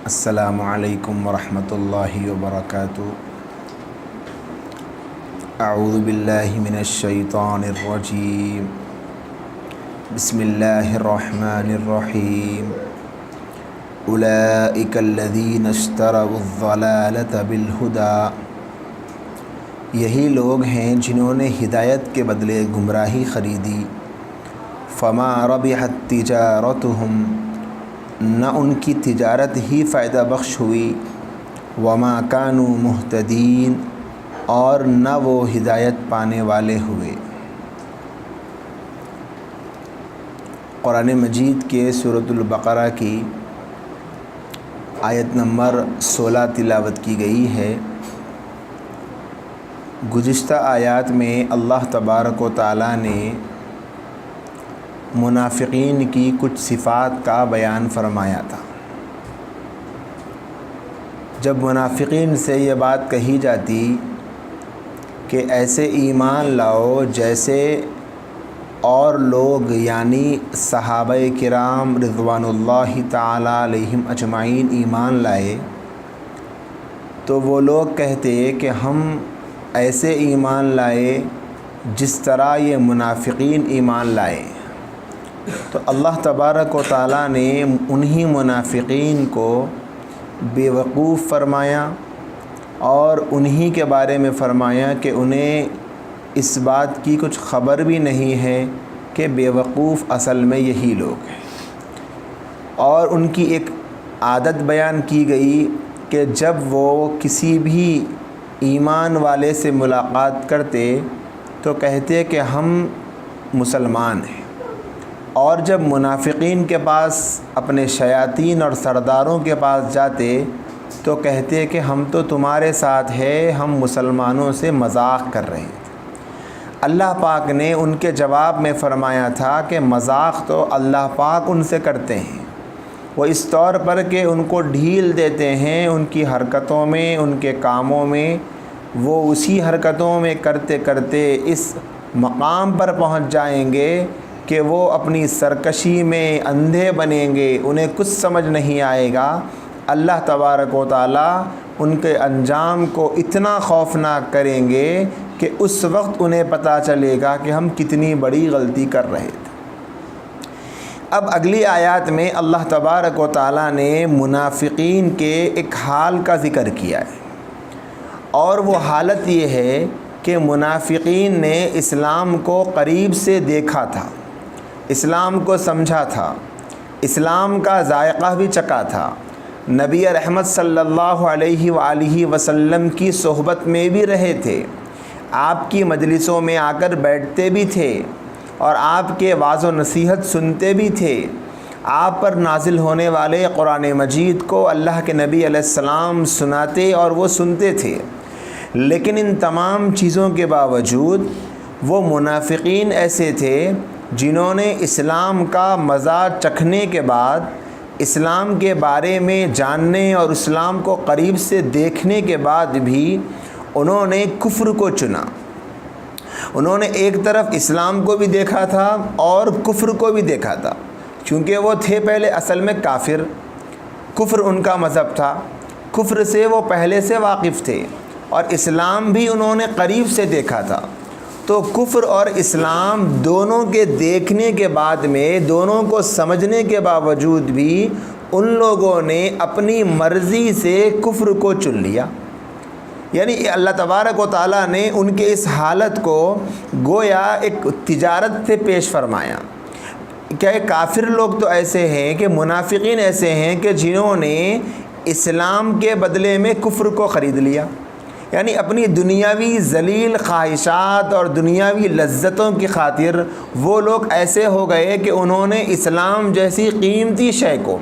السلام علیکم ورحمۃ اللہ وبرکاتہ۔ اعوذ باللہ من الشیطان الرجیم، بسم اللہ الرحمن الرحیم۔ اولئک الذین اشتروا الضلالۃ بالہدی، یہی لوگ ہیں جنہوں نے ہدایت کے بدلے گمراہی خریدی۔ فما ربحت تجارتہم، نہ ان کی تجارت ہی فائدہ بخش ہوئی۔ وما کانوا مہتدین، اور نہ وہ ہدایت پانے والے ہوئے۔ قرآن مجید کے سورۃ البقرہ کی آیت نمبر 16 تلاوت کی گئی ہے۔ گزشتہ آیات میں اللہ تبارک و تعالیٰ نے منافقین کی کچھ صفات کا بیان فرمایا تھا۔ جب منافقین سے یہ بات کہی جاتی کہ ایسے ایمان لاؤ جیسے اور لوگ یعنی صحابہ کرام رضوان اللہ تعالی علیہم اجمعین ایمان لائے، تو وہ لوگ کہتے کہ ہم ایسے ایمان لائے جس طرح یہ منافقین ایمان لائے۔ تو اللہ تبارک و تعالیٰ نے انہی منافقین کو بے وقوف فرمایا اور انہی کے بارے میں فرمایا کہ انہیں اس بات کی کچھ خبر بھی نہیں ہے کہ بے وقوف اصل میں یہی لوگ ہیں۔ اور ان کی ایک عادت بیان کی گئی کہ جب وہ کسی بھی ایمان والے سے ملاقات کرتے تو کہتے کہ ہم مسلمان ہیں، اور جب منافقین کے پاس اپنے شیاطین اور سرداروں کے پاس جاتے تو کہتے کہ ہم تو تمہارے ساتھ ہے، ہم مسلمانوں سے مذاق کر رہے ہیں۔ اللہ پاک نے ان کے جواب میں فرمایا تھا کہ مذاق تو اللہ پاک ان سے کرتے ہیں، وہ اس طور پر کہ ان کو ڈھیل دیتے ہیں ان کی حرکتوں میں، ان کے کاموں میں۔ وہ اسی حرکتوں میں کرتے کرتے اس مقام پر پہنچ جائیں گے کہ وہ اپنی سرکشی میں اندھے بنیں گے، انہیں کچھ سمجھ نہیں آئے گا۔ اللہ تبارک و تعالیٰ ان کے انجام کو اتنا خوفناک کریں گے کہ اس وقت انہیں پتہ چلے گا کہ ہم کتنی بڑی غلطی کر رہے تھے۔ اب اگلی آیات میں اللہ تبارک و تعالیٰ نے منافقین کے ایک حال کا ذکر کیا ہے، اور وہ حالت یہ ہے کہ منافقین نے اسلام کو قریب سے دیکھا تھا، اسلام کو سمجھا تھا، اسلام کا ذائقہ بھی چکھا تھا، نبی رحمت صلی اللہ علیہ وآلہ وسلم کی صحبت میں بھی رہے تھے، آپ کی مجلسوں میں آ کر بیٹھتے بھی تھے اور آپ کے وعظ و نصیحت سنتے بھی تھے، آپ پر نازل ہونے والے قرآن مجید کو اللہ کے نبی علیہ السلام سناتے اور وہ سنتے تھے۔ لیکن ان تمام چیزوں کے باوجود وہ منافقین ایسے تھے جنہوں نے اسلام کا مزہ چکھنے کے بعد، اسلام کے بارے میں جاننے اور اسلام کو قریب سے دیکھنے کے بعد بھی انہوں نے کفر کو چنا۔ انہوں نے ایک طرف اسلام کو بھی دیکھا تھا اور کفر کو بھی دیکھا تھا، کیونکہ وہ تھے پہلے اصل میں کافر، کفر ان کا مذہب تھا، کفر سے وہ پہلے سے واقف تھے، اور اسلام بھی انہوں نے قریب سے دیکھا تھا۔ تو کفر اور اسلام دونوں کے دیکھنے کے بعد میں، دونوں کو سمجھنے کے باوجود بھی ان لوگوں نے اپنی مرضی سے کفر کو چن لیا۔ یعنی اللہ تبارک و تعالیٰ نے ان کے اس حالت کو گویا ایک تجارت سے پیش فرمایا۔ کیا کافر لوگ تو ایسے ہیں کہ منافقین ایسے ہیں کہ جنہوں نے اسلام کے بدلے میں کفر کو خرید لیا، یعنی اپنی دنیاوی ذلیل خواہشات اور دنیاوی لذتوں کی خاطر وہ لوگ ایسے ہو گئے کہ انہوں نے اسلام جیسی قیمتی شے کو،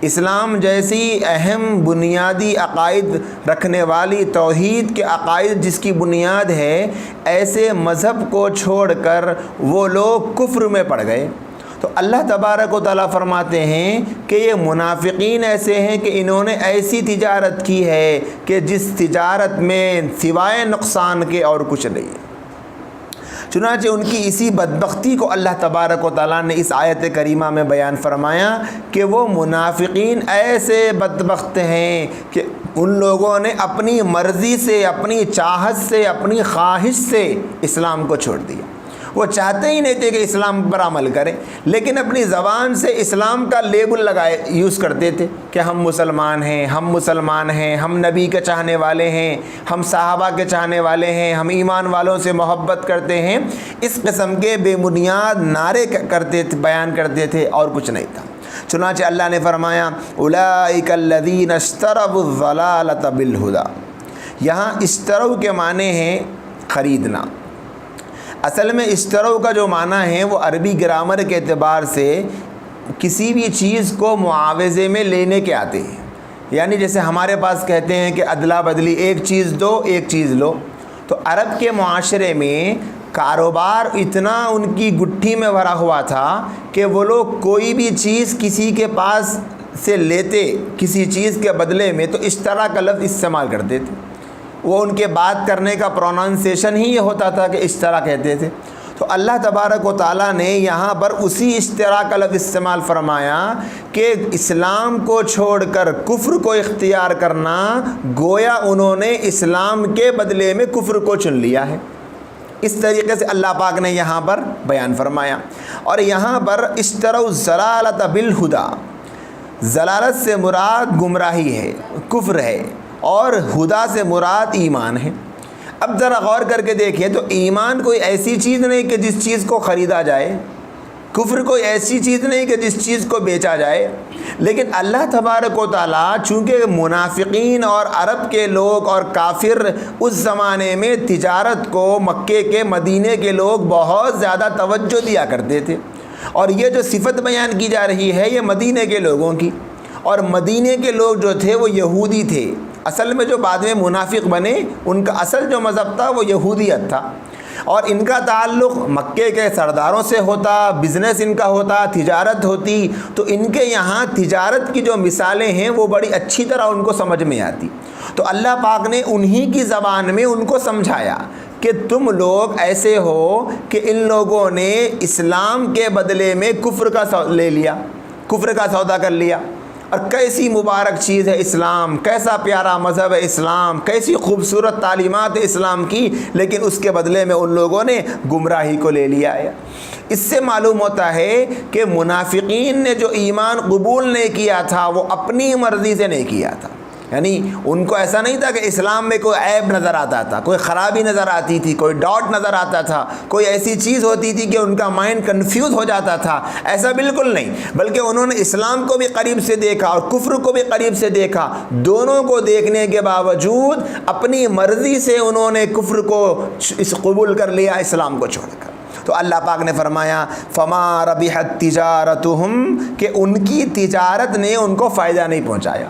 اسلام جیسی اہم بنیادی عقائد رکھنے والی، توحید کے عقائد جس کی بنیاد ہے، ایسے مذہب کو چھوڑ کر وہ لوگ کفر میں پڑ گئے۔ تو اللہ تبارک و تعالیٰ فرماتے ہیں کہ یہ منافقین ایسے ہیں کہ انہوں نے ایسی تجارت کی ہے کہ جس تجارت میں سوائے نقصان کے اور کچھ نہیں ہے۔ چنانچہ ان کی اسی بدبختی کو اللہ تبارک و تعالیٰ نے اس آیت کریمہ میں بیان فرمایا کہ وہ منافقین ایسے بدبخت ہیں کہ ان لوگوں نے اپنی مرضی سے، اپنی چاہت سے، اپنی خواہش سے اسلام کو چھوڑ دیا۔ وہ چاہتے ہی نہیں تھے کہ اسلام پر عمل کریں، لیکن اپنی زبان سے اسلام کا لیبل یوز کرتے تھے کہ ہم مسلمان ہیں، ہم مسلمان ہیں، ہم نبی کے چاہنے والے ہیں، ہم صحابہ کے چاہنے والے ہیں، ہم ایمان والوں سے محبت کرتے ہیں۔ اس قسم کے بے بنیاد نعرے کرتے تھے، بیان کرتے تھے، اور کچھ نہیں تھا۔ چنانچہ اللہ نے فرمایا اولئک الذین اشتروا الضلالۃ بالہدی۔ یہاں اشتروا کے معنی ہیں خریدنا۔ اصل میں اشتروا کا جو معنی ہے وہ عربی گرامر کے اعتبار سے کسی بھی چیز کو معاوضے میں لینے کے آتے ہیں، یعنی جیسے ہمارے پاس کہتے ہیں کہ ادلا بدلی، ایک چیز دو ایک چیز لو۔ تو عرب کے معاشرے میں کاروبار اتنا ان کی گٹھی میں بھرا ہوا تھا کہ وہ لوگ کوئی بھی چیز کسی کے پاس سے لیتے کسی چیز کے بدلے میں تو اشترا کا لفظ استعمال کرتے تھے۔ وہ ان کے بات کرنے کا پروننسیشن ہی یہ ہوتا تھا کہ اشترا کہتے تھے۔ تو اللہ تبارک و تعالیٰ نے یہاں پر اسی اشترا کا لفظ استعمال فرمایا کہ اسلام کو چھوڑ کر کفر کو اختیار کرنا، گویا انہوں نے اسلام کے بدلے میں کفر کو چن لیا ہے۔ اس طریقے سے اللہ پاک نے یہاں پر بیان فرمایا۔ اور یہاں پر اشتروا الضلالۃ بالہدی، ضلالت سے مراد گمراہی ہے، کفر ہے، اور ہدا سے مراد ایمان ہے۔ اب ذرا غور کر کے دیکھیں تو ایمان کوئی ایسی چیز نہیں کہ جس چیز کو خریدا جائے، کفر کوئی ایسی چیز نہیں کہ جس چیز کو بیچا جائے، لیکن اللہ تبارک و تعالیٰ چونکہ منافقین اور عرب کے لوگ اور کافر اس زمانے میں تجارت کو مکے کے مدینے کے لوگ بہت زیادہ توجہ دیا کرتے تھے، اور یہ جو صفت بیان کی جا رہی ہے یہ مدینے کے لوگوں کی، اور مدینے کے لوگ جو تھے وہ یہودی تھے۔ اصل میں جو بعد میں منافق بنے ان کا اصل جو مذہب تھا وہ یہودیت تھا، اور ان کا تعلق مکے کے سرداروں سے ہوتا، بزنس ان کا ہوتا، تجارت ہوتی، تو ان کے یہاں تجارت کی جو مثالیں ہیں وہ بڑی اچھی طرح ان کو سمجھ میں آتی۔ تو اللہ پاک نے انہی کی زبان میں ان کو سمجھایا کہ تم لوگ ایسے ہو کہ ان لوگوں نے اسلام کے بدلے میں کفر کا لے لیا، کفر کا سودا کر لیا۔ اور کیسی مبارک چیز ہے اسلام، کیسا پیارا مذہب ہے اسلام، کیسی خوبصورت تعلیمات اسلام کی، لیکن اس کے بدلے میں ان لوگوں نے گمراہی کو لے لیا ہے۔ اس سے معلوم ہوتا ہے کہ منافقین نے جو ایمان قبول نہیں کیا تھا وہ اپنی مرضی سے نہیں کیا تھا، یعنی ان کو ایسا نہیں تھا کہ اسلام میں کوئی عیب نظر آتا تھا، کوئی خرابی نظر آتی تھی، کوئی ڈاٹ نظر آتا تھا، کوئی ایسی چیز ہوتی تھی کہ ان کا مائنڈ کنفیوز ہو جاتا تھا، ایسا بالکل نہیں، بلکہ انہوں نے اسلام کو بھی قریب سے دیکھا اور کفر کو بھی قریب سے دیکھا، دونوں کو دیکھنے کے باوجود اپنی مرضی سے انہوں نے کفر کو قبول کر لیا اسلام کو چھوڑ کر۔ تو اللہ پاک نے فرمایا فما ربحت تجارتہم، کہ ان کی تجارت نے ان کو فائدہ نہیں پہنچایا۔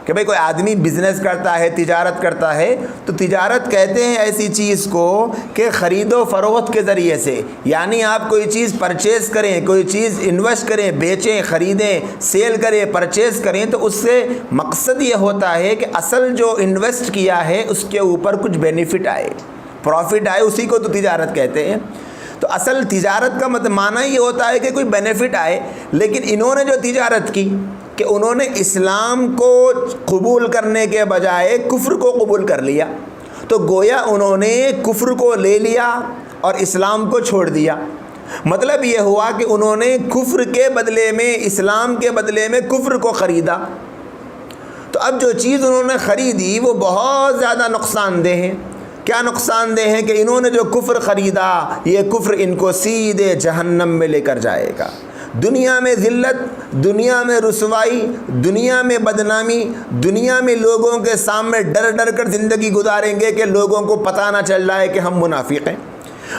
کہ بھئی کوئی آدمی بزنس کرتا ہے، تجارت کرتا ہے، تو تجارت کہتے ہیں ایسی چیز کو کہ خرید و فروخت کے ذریعے سے، یعنی آپ کوئی چیز پرچیز کریں، کوئی چیز انویسٹ کریں، بیچیں، خریدیں، سیل کریں، پرچیز کریں، تو اس سے مقصد یہ ہوتا ہے کہ اصل جو انویسٹ کیا ہے اس کے اوپر کچھ بینیفٹ آئے، پروفٹ آئے، اسی کو تو تجارت کہتے ہیں۔ تو اصل تجارت کا معنی یہ ہوتا ہے کہ کوئی بینیفٹ آئے، لیکن انہوں نے جو تجارت کی کہ انہوں نے اسلام کو قبول کرنے کے بجائے کفر کو قبول کر لیا، تو گویا انہوں نے کفر کو لے لیا اور اسلام کو چھوڑ دیا۔ مطلب یہ ہوا کہ انہوں نے کفر کے بدلے میں، اسلام کے بدلے میں کفر کو خریدا۔ تو اب جو چیز انہوں نے خریدی وہ بہت زیادہ نقصان دہ ہے۔ کیا نقصان دہ ہے کہ انہوں نے جو کفر خریدا یہ کفر ان کو سیدھے جہنم میں لے کر جائے گا۔ دنیا میں ذلت، دنیا میں رسوائی، دنیا میں بدنامی، دنیا میں لوگوں کے سامنے ڈر ڈر کر زندگی گزاریں گے کہ لوگوں کو پتہ نہ چل رہا ہے کہ ہم منافق ہیں،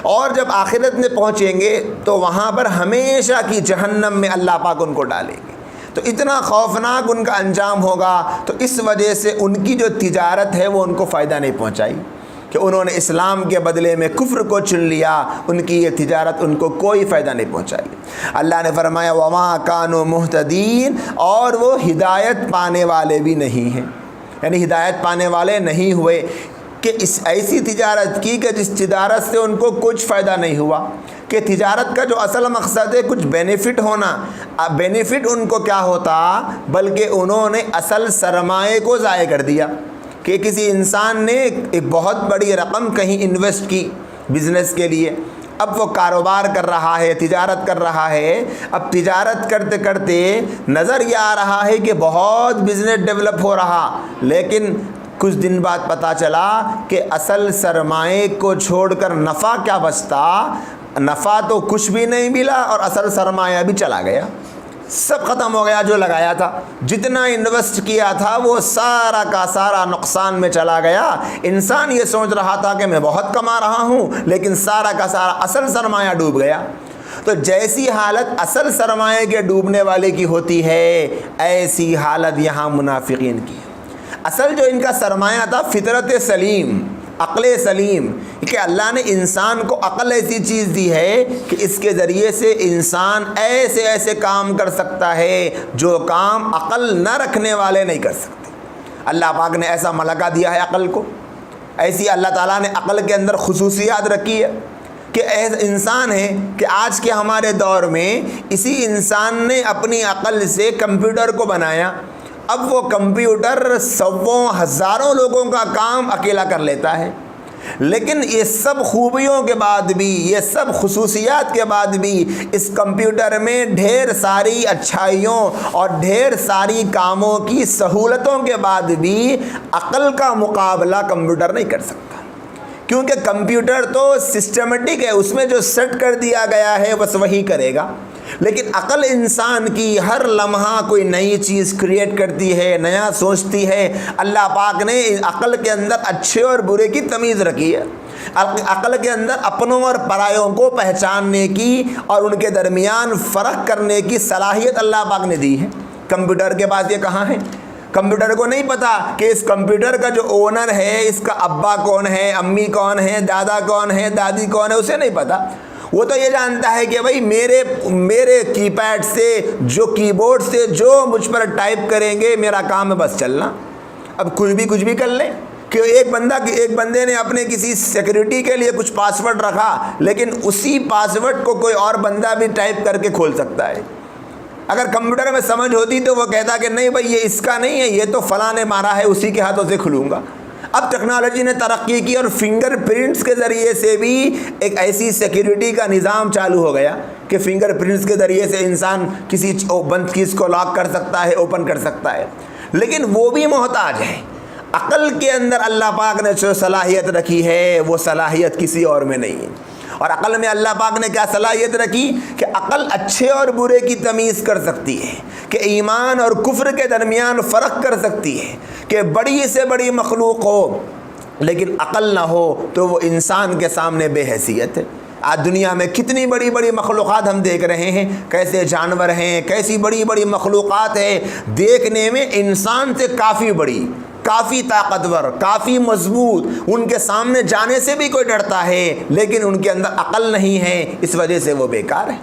اور جب آخرت میں پہنچیں گے تو وہاں پر ہمیشہ کی جہنم میں اللہ پاک ان کو ڈالیں گے۔ تو اتنا خوفناک ان کا انجام ہوگا۔ تو اس وجہ سے ان کی جو تجارت ہے وہ ان کو فائدہ نہیں پہنچائی، کہ انہوں نے اسلام کے بدلے میں کفر کو چن لیا، ان کی یہ تجارت ان کو کوئی فائدہ نہیں پہنچائی۔ اللہ نے فرمایا وما کانوا مہتدین، اور وہ ہدایت پانے والے بھی نہیں ہیں، یعنی ہدایت پانے والے نہیں ہوئے، کہ اس ایسی تجارت کی کہ جس تجارت سے ان کو کچھ فائدہ نہیں ہوا، کہ تجارت کا جو اصل مقصد ہے کچھ بینیفٹ ہونا، بینیفٹ ان کو کیا ہوتا، بلکہ انہوں نے اصل سرمایے کو ضائع کر دیا، کہ کسی انسان نے ایک بہت بڑی رقم کہیں انویسٹ کی بزنس کے لیے، اب وہ کاروبار کر رہا ہے، تجارت کر رہا ہے، اب تجارت کرتے کرتے نظر یہ آ رہا ہے کہ بہت بزنس ڈیولپ ہو رہا، لیکن کچھ دن بعد پتہ چلا کہ اصل سرمایے کو چھوڑ کر نفع کیا بچتا، نفع تو کچھ بھی نہیں ملا اور اصل سرمایہ بھی چلا گیا، سب ختم ہو گیا جو لگایا تھا، جتنا انویسٹ کیا تھا وہ سارا کا سارا نقصان میں چلا گیا۔ انسان یہ سوچ رہا تھا کہ میں بہت کما رہا ہوں، لیکن سارا کا سارا اصل سرمایہ ڈوب گیا۔ تو جیسی حالت اصل سرمایہ کے ڈوبنے والے کی ہوتی ہے، ایسی حالت یہاں منافقین کی ہے۔ اصل جو ان کا سرمایہ تھا فطرت سلیم، عقل سلیم، کہ اللہ نے انسان کو عقل ایسی چیز دی ہے کہ اس کے ذریعے سے انسان ایسے ایسے کام کر سکتا ہے جو کام عقل نہ رکھنے والے نہیں کر سکتے۔ اللہ پاک نے ایسا ملکہ دیا ہے عقل کو، ایسی اللہ تعالیٰ نے عقل کے اندر خصوصیات رکھی ہے کہ ایسا انسان ہے کہ آج کے ہمارے دور میں اسی انسان نے اپنی عقل سے کمپیوٹر کو بنایا، اب وہ کمپیوٹر سووں ہزاروں لوگوں کا کام اکیلا کر لیتا ہے، لیکن یہ سب خوبیوں کے بعد بھی، یہ سب خصوصیات کے بعد بھی اس کمپیوٹر میں ڈھیر ساری اچھائیوں اور ڈھیر ساری کاموں کی سہولتوں کے بعد بھی عقل کا مقابلہ کمپیوٹر نہیں کر سکتا، کیونکہ کمپیوٹر تو سسٹمیٹک ہے، اس میں جو سیٹ کر دیا گیا ہے بس وہی کرے گا، لیکن عقل انسان کی ہر لمحہ کوئی نئی چیز کریٹ کرتی ہے، نیا سوچتی ہے۔ اللہ پاک نے عقل کے اندر اچھے اور برے کی تمیز رکھی ہے، عقل کے اندر اپنوں اور پرایوں کو پہچاننے کی اور ان کے درمیان فرق کرنے کی صلاحیت اللہ پاک نے دی ہے۔ کمپیوٹر کے پاس یہ کہاں ہے؟ کمپیوٹر کو نہیں پتا کہ اس کمپیوٹر کا جو اونر ہے، اس کا ابا کون ہے، امی کون ہے، دادا کون ہے، دادی کون ہے، اسے نہیں پتا۔ وہ تو یہ جانتا ہے کہ بھائی میرے کی پیڈ سے، جو کی بورڈ سے جو مجھ پر ٹائپ کریں گے میرا کام ہے بس چلنا۔ اب کچھ بھی کر لیں، کہ ایک بندے نے اپنے کسی سیکیورٹی کے لیے کچھ پاسورڈ رکھا، لیکن اسی پاسورڈ کو کوئی اور بندہ بھی ٹائپ کر کے کھول سکتا ہے۔ اگر کمپیوٹر میں سمجھ ہوتی تو وہ کہتا کہ نہیں بھائی یہ اس کا نہیں ہے، یہ تو فلاں نے مارا ہے، اسی کے ہاتھوں سے کھلوں گا۔ اب ٹیکنالوجی نے ترقی کی اور فنگر پرنٹس کے ذریعے سے بھی ایک ایسی سیکیورٹی کا نظام چالو ہو گیا کہ فنگر پرنٹس کے ذریعے سے انسان کسی بند چیز کو لاک کر سکتا ہے، اوپن کر سکتا ہے، لیکن وہ بھی محتاج ہے۔ عقل کے اندر اللہ پاک نے جو صلاحیت رکھی ہے وہ صلاحیت کسی اور میں نہیں ہے۔ اور عقل میں اللہ پاک نے کیا صلاحیت رکھی کہ عقل اچھے اور برے کی تمیز کر سکتی ہے، کہ ایمان اور کفر کے درمیان فرق کر سکتی ہے، کہ بڑی سے بڑی مخلوق ہو لیکن عقل نہ ہو تو وہ انسان کے سامنے بے حیثیت ہے۔ آج دنیا میں کتنی بڑی بڑی مخلوقات ہم دیکھ رہے ہیں، کیسے جانور ہیں، کیسی بڑی بڑی مخلوقات ہیں، دیکھنے میں انسان سے کافی بڑی، کافی طاقتور، کافی مضبوط، ان کے سامنے جانے سے بھی کوئی ڈرتا ہے، لیکن ان کے اندر عقل نہیں ہے، اس وجہ سے وہ بیکار ہے۔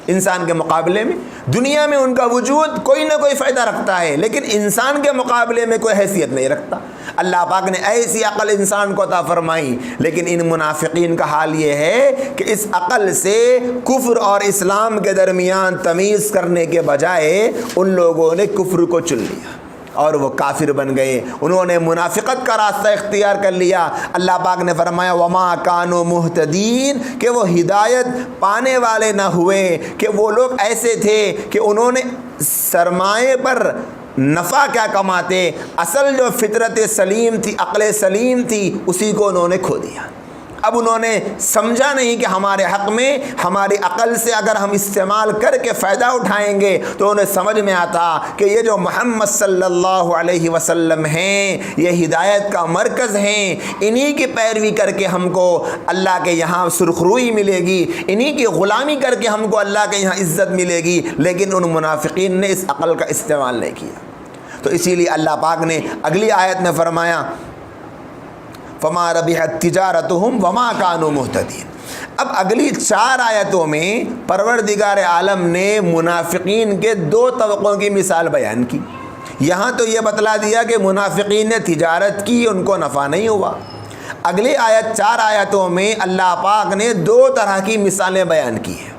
انسان کے مقابلے میں دنیا میں ان کا وجود کوئی نہ کوئی فائدہ رکھتا ہے، لیکن انسان کے مقابلے میں کوئی حیثیت نہیں رکھتا۔ اللہ پاک نے ایسی عقل انسان کو عطا فرمائی، لیکن ان منافقین کا حال یہ ہے کہ اس عقل سے کفر اور اسلام کے درمیان تمیز کرنے کے بجائے ان لوگوں نے کفر کو چن لیا اور وہ کافر بن گئے، انہوں نے منافقت کا راستہ اختیار کر لیا۔ اللہ پاک نے فرمایا وما کانوا مہتدین، کہ وہ ہدایت پانے والے نہ ہوئے، کہ وہ لوگ ایسے تھے کہ انہوں نے سرمایے پر نفع کیا کماتے، اصل جو فطرت سلیم تھی، عقل سلیم تھی، اسی کو انہوں نے کھو دیا۔ اب انہوں نے سمجھا نہیں کہ ہمارے حق میں ہماری عقل سے اگر ہم استعمال کر کے فائدہ اٹھائیں گے تو انہیں سمجھ میں آتا کہ یہ جو محمد صلی اللہ علیہ وسلم ہیں یہ ہدایت کا مرکز ہیں، انہی کی پیروی کر کے ہم کو اللہ کے یہاں سرخروئی ملے گی، انہی کی غلامی کر کے ہم کو اللہ کے یہاں عزت ملے گی، لیکن ان منافقین نے اس عقل کا استعمال نہیں کیا۔ تو اسی لیے اللہ پاک نے اگلی آیت میں فرمایا فما ربحت تجارتهم وما كانوا مهتدين۔ اب اگلی 4 آیتوں میں پروردگار عالم نے منافقین کے 2 طبقوں کی مثال بیان کی۔ یہاں تو یہ بتلا دیا کہ منافقین نے تجارت کی، ان کو نفع نہیں ہوا۔ اگلی آیت 4 آیتوں میں اللہ پاک نے 2 طرح کی مثالیں بیان کی ہیں۔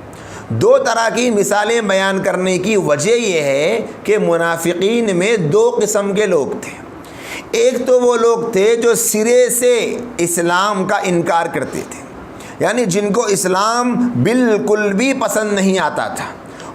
2 طرح کی مثالیں بیان کرنے کی وجہ یہ ہے کہ منافقین میں 2 قسم کے لوگ تھے۔ ایک تو وہ لوگ تھے جو سرے سے اسلام کا انکار کرتے تھے، یعنی جن کو اسلام بالکل بھی پسند نہیں آتا تھا،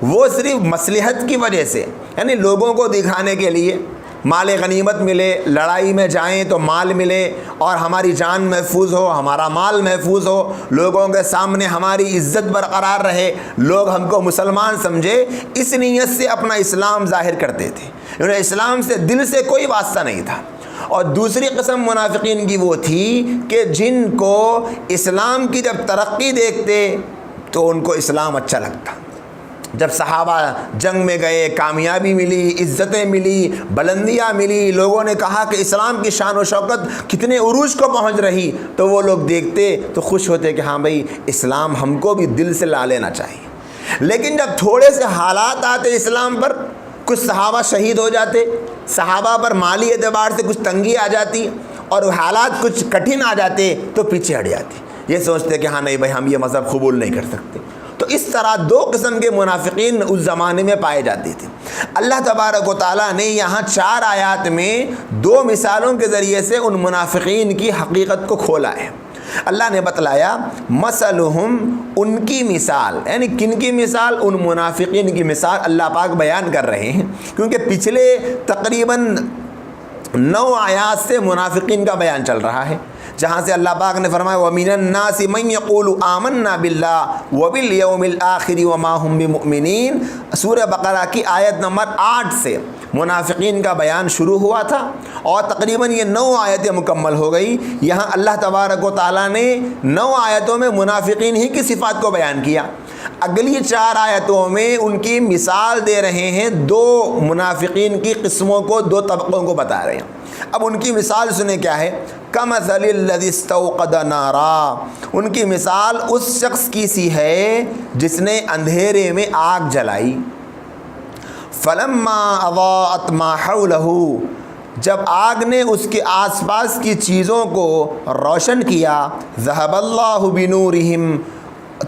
وہ صرف مصلحت کی وجہ سے، یعنی لوگوں کو دکھانے کے لیے، مال غنیمت ملے، لڑائی میں جائیں تو مال ملے اور ہماری جان محفوظ ہو، ہمارا مال محفوظ ہو، لوگوں کے سامنے ہماری عزت برقرار رہے، لوگ ہم کو مسلمان سمجھے، اس نیت سے اپنا اسلام ظاہر کرتے تھے۔ انہیں اسلام سے دل سے کوئی واسطہ نہیں تھا۔ اور دوسری قسم منافقین کی وہ تھی کہ جن کو اسلام کی جب ترقی دیکھتے تو ان کو اسلام اچھا لگتا۔ جب صحابہ جنگ میں گئے، کامیابی ملی، عزتیں ملی، بلندیاں ملی، لوگوں نے کہا کہ اسلام کی شان و شوکت کتنے عروج کو پہنچ رہی، تو وہ لوگ دیکھتے تو خوش ہوتے کہ ہاں بھائی اسلام ہم کو بھی دل سے لا لینا چاہیے۔ لیکن جب تھوڑے سے حالات آتے اسلام پر، کچھ صحابہ شہید ہو جاتے، صحابہ پر مالی اعتبار سے کچھ تنگی آ جاتی اور حالات کچھ کٹھن آ جاتے تو پیچھے ہٹ جاتے، یہ سوچتے کہ ہاں نہیں بھائی ہم یہ مذہب قبول نہیں کر سکتے۔ تو اس طرح 2 قسم کے منافقین اس زمانے میں پائے جاتے تھے۔ اللہ تبارک و تعالیٰ نے یہاں 4 آیات میں 2 مثالوں کے ذریعے سے ان منافقین کی حقیقت کو کھولا ہے۔ اللہ نے بتلایا مثلہم، ان کی مثال، یعنی کن کی مثال؟ ان منافقین کی مثال اللہ پاک بیان کر رہے ہیں، کیونکہ پچھلے تقریباً 9 آیات سے منافقین کا بیان چل رہا ہے، جہاں سے اللہ پاک نے فرمایا وَمِنَ النَّاسِ مَن يَقُولُ آمَنَّا بِاللَّهِ وَبِالْيَوْمِ الْآخِرِ وَمَا هُمْ بِمُؤْمِنِينَ۔ سورہ بقرہ کی آیت نمبر 8 سے منافقین کا بیان شروع ہوا تھا اور تقریباً یہ 9 آیتیں مکمل ہو گئی۔ یہاں اللہ تبارک و تعالیٰ نے 9 آیتوں میں منافقین ہی کی صفات کو بیان کیا۔ اگلی 4 آیتوں میں ان کی مثال دے رہے ہیں، 2 منافقین کی قسموں کو، 2 طبقوں کو بتا رہے ہیں۔ اب ان کی مثال سنیں کیا ہے؟ کَمَثَلِ الَّذِي اسْتَوْقَدَ نَارًا، ان کی مثال اس شخص کی سی ہے جس نے اندھیرے میں آگ جلائی۔ فَلَمَّا أَضَاءَتْ مَا حَوْلَهُ، جب آگ نے اس کے آس پاس کی چیزوں کو روشن کیا، ذَهَبَ اللَّهُ بِنُورِهِمْ،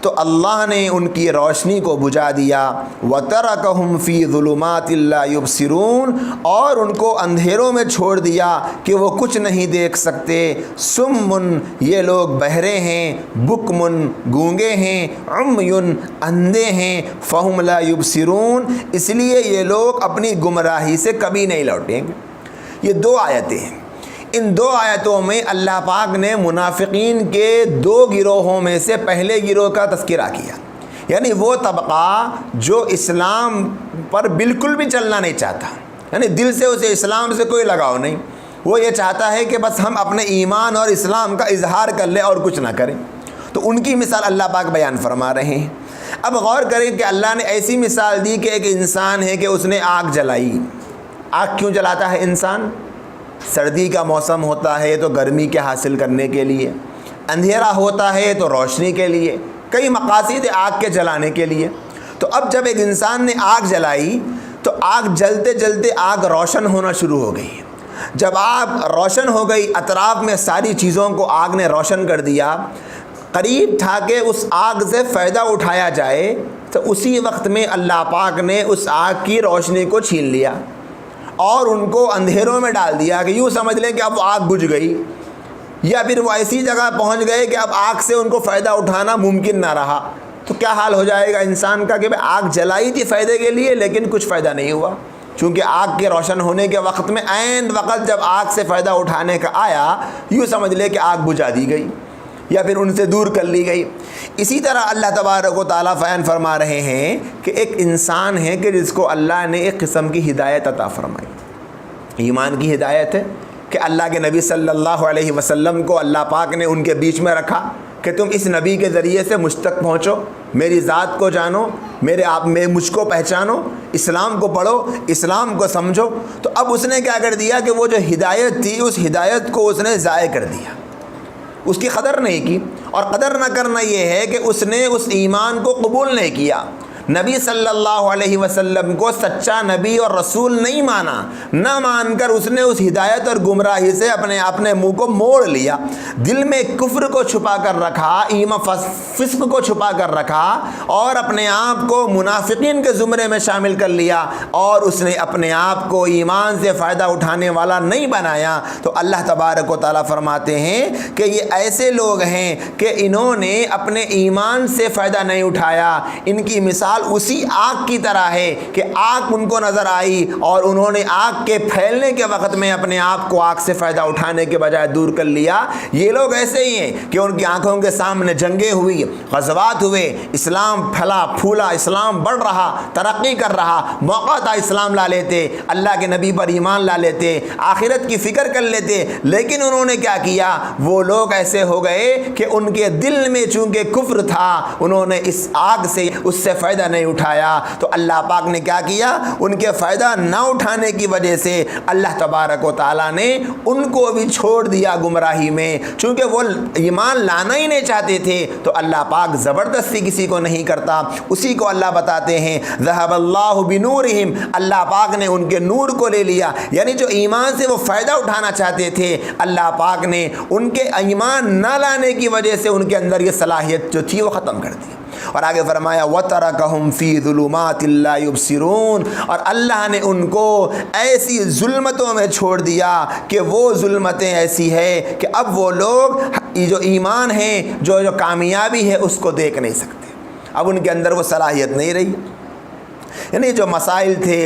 تو اللہ نے ان کی روشنی کو بجھا دیا، وَتَرَكَهُمْ فِي ظُلُمَاتٍ لَا يُبْصِرُونَ، اور ان کو اندھیروں میں چھوڑ دیا کہ وہ کچھ نہیں دیکھ سکتے۔ سُمٌّ، یہ لوگ بہرے ہیں، بُکْمٌ، گونگے ہیں، عُمْیٌ، اندھے ہیں، فَهُمْ لَا يُبْصِرُونَ، اس لیے یہ لوگ اپنی گمراہی سے کبھی نہیں لوٹیں گے۔ یہ 2 آیتیں ہیں۔ ان 2 آیتوں میں اللہ پاک نے منافقین کے 2 گروہوں میں سے پہلے گروہ کا تذکرہ کیا، یعنی وہ طبقہ جو اسلام پر بالکل بھی چلنا نہیں چاہتا، یعنی دل سے اسے اسلام سے کوئی لگاؤ نہیں، وہ یہ چاہتا ہے کہ بس ہم اپنے ایمان اور اسلام کا اظہار کر لیں اور کچھ نہ کریں۔ تو ان کی مثال اللہ پاک بیان فرما رہے ہیں۔ اب غور کریں کہ اللہ نے ایسی مثال دی کہ ایک انسان ہے کہ اس نے آگ جلائی۔ آگ کیوں جلاتا ہے انسان؟ سردی کا موسم ہوتا ہے تو گرمی کے حاصل کرنے کے لیے، اندھیرا ہوتا ہے تو روشنی کے لیے، کئی مقاصد آگ کے جلانے کے لیے۔ تو اب جب ایک انسان نے آگ جلائی تو آگ جلتے جلتے آگ روشن ہونا شروع ہو گئی۔ جب آگ روشن ہو گئی، اطراف میں ساری چیزوں کو آگ نے روشن کر دیا، قریب تھا کہ اس آگ سے فائدہ اٹھایا جائے، تو اسی وقت میں اللہ پاک نے اس آگ کی روشنی کو چھین لیا اور ان کو اندھیروں میں ڈال دیا، کہ یوں سمجھ لیں کہ اب آگ بجھ گئی، یا پھر وہ ایسی جگہ پہنچ گئے کہ اب آگ سے ان کو فائدہ اٹھانا ممکن نہ رہا۔ تو کیا حال ہو جائے گا انسان کا کہ آگ جلائی تھی فائدے کے لیے لیکن کچھ فائدہ نہیں ہوا، چونکہ آگ کے روشن ہونے کے وقت میں عین وقت جب آگ سے فائدہ اٹھانے کا آیا، یوں سمجھ لے کہ آگ بجھا دی گئی یا پھر ان سے دور کر لی گئی۔ اسی طرح اللہ تبارک و تعالیٰ بیان فرما رہے ہیں کہ ایک انسان ہے کہ جس کو اللہ نے ایک قسم کی ہدایت عطا فرمائی، ایمان کی ہدایت ہے کہ اللہ کے نبی صلی اللہ علیہ وسلم کو اللہ پاک نے ان کے بیچ میں رکھا کہ تم اس نبی کے ذریعے سے مجھ تک پہنچو، میری ذات کو جانو، مجھ کو پہچانو، اسلام کو پڑھو، اسلام کو سمجھو۔ تو اب اس نے کیا کر دیا کہ وہ جو ہدایت تھی اس ہدایت کو اس نے ضائع کر دیا، اس کی قدر نہیں کی، اور قدر نہ کرنا یہ ہے کہ اس نے اس ایمان کو قبول نہیں کیا، نبی صلی اللہ علیہ وسلم کو سچا نبی اور رسول نہیں مانا، نہ مان کر اس نے اس ہدایت اور گمراہی سے اپنے منہ کو موڑ لیا، دل میں کفر کو چھپا کر رکھا، فسق کو چھپا کر رکھا، اور اپنے آپ کو منافقین کے زمرے میں شامل کر لیا، اور اس نے اپنے آپ کو ایمان سے فائدہ اٹھانے والا نہیں بنایا، تو اللہ تبارک و تعالیٰ فرماتے ہیں کہ یہ ایسے لوگ ہیں کہ انہوں نے اپنے ایمان سے فائدہ نہیں اٹھایا، ان کی مثال اسی آگ کی طرح ہے کہ آگ ان کو نظر آئی اور انہوں نے آگ کے پھیلنے کے وقت میں اپنے آپ کو آگ سے فائدہ اٹھانے کے بجائے دور کر لیا۔ یہ لوگ ایسے ہی ہیں کہ ان کی آنکھوں کے سامنے جنگیں ہوئی، غزوات ہوئے، اسلام پھلا پھولا، اسلام بڑھ رہا، ترقی کر رہا، موقع تھا اسلام لا لیتے، اللہ کے نبی پر ایمان لا لیتے، آخرت کی فکر کر لیتے، لیکن انہوں نے کیا کیا؟ وہ لوگ ایسے ہو گئے کہ ان کے دل میں چونکہ کفر تھا، انہوں نے اس آگ سے اس سے فائدہ نہیں اٹھایا، تو اللہ پاک نے کیا کیا؟ ان کے فائدہ نہ اٹھانے کی وجہ سے اللہ تبارک و تعالیٰ نے ان کو بھی چھوڑ دیا گمراہی میں، چونکہ وہ ایمان لانا ہی نہیں چاہتے تھے، تو اللہ پاک زبردستی کسی کو نہیں کرتا۔ اسی کو اللہ بتاتے ہیں ذہب اللہ بنورہم، اللہ پاک نے ان کے نور کو لے لیا، یعنی جو ایمان سے وہ فائدہ اٹھانا چاہتے تھے، اللہ پاک نے ان کے ایمان نہ لانے کی وجہ سے ان کے اندر یہ صلاحیت جو تھی وہ ختم کر دی۔ اور آگے فرمایا وَتَرَكَهُمْ فِي ظُلُمَاتٍ لَا يُبْصِرُونَ، اور اللہ نے ان کو ایسی ظلمتوں میں چھوڑ دیا کہ وہ ظلمتیں ایسی ہے کہ اب وہ لوگ جو ایمان ہیں، جو کامیابی ہے، اس کو دیکھ نہیں سکتے، اب ان کے اندر وہ صلاحیت نہیں رہی۔ یعنی جو مسائل تھے،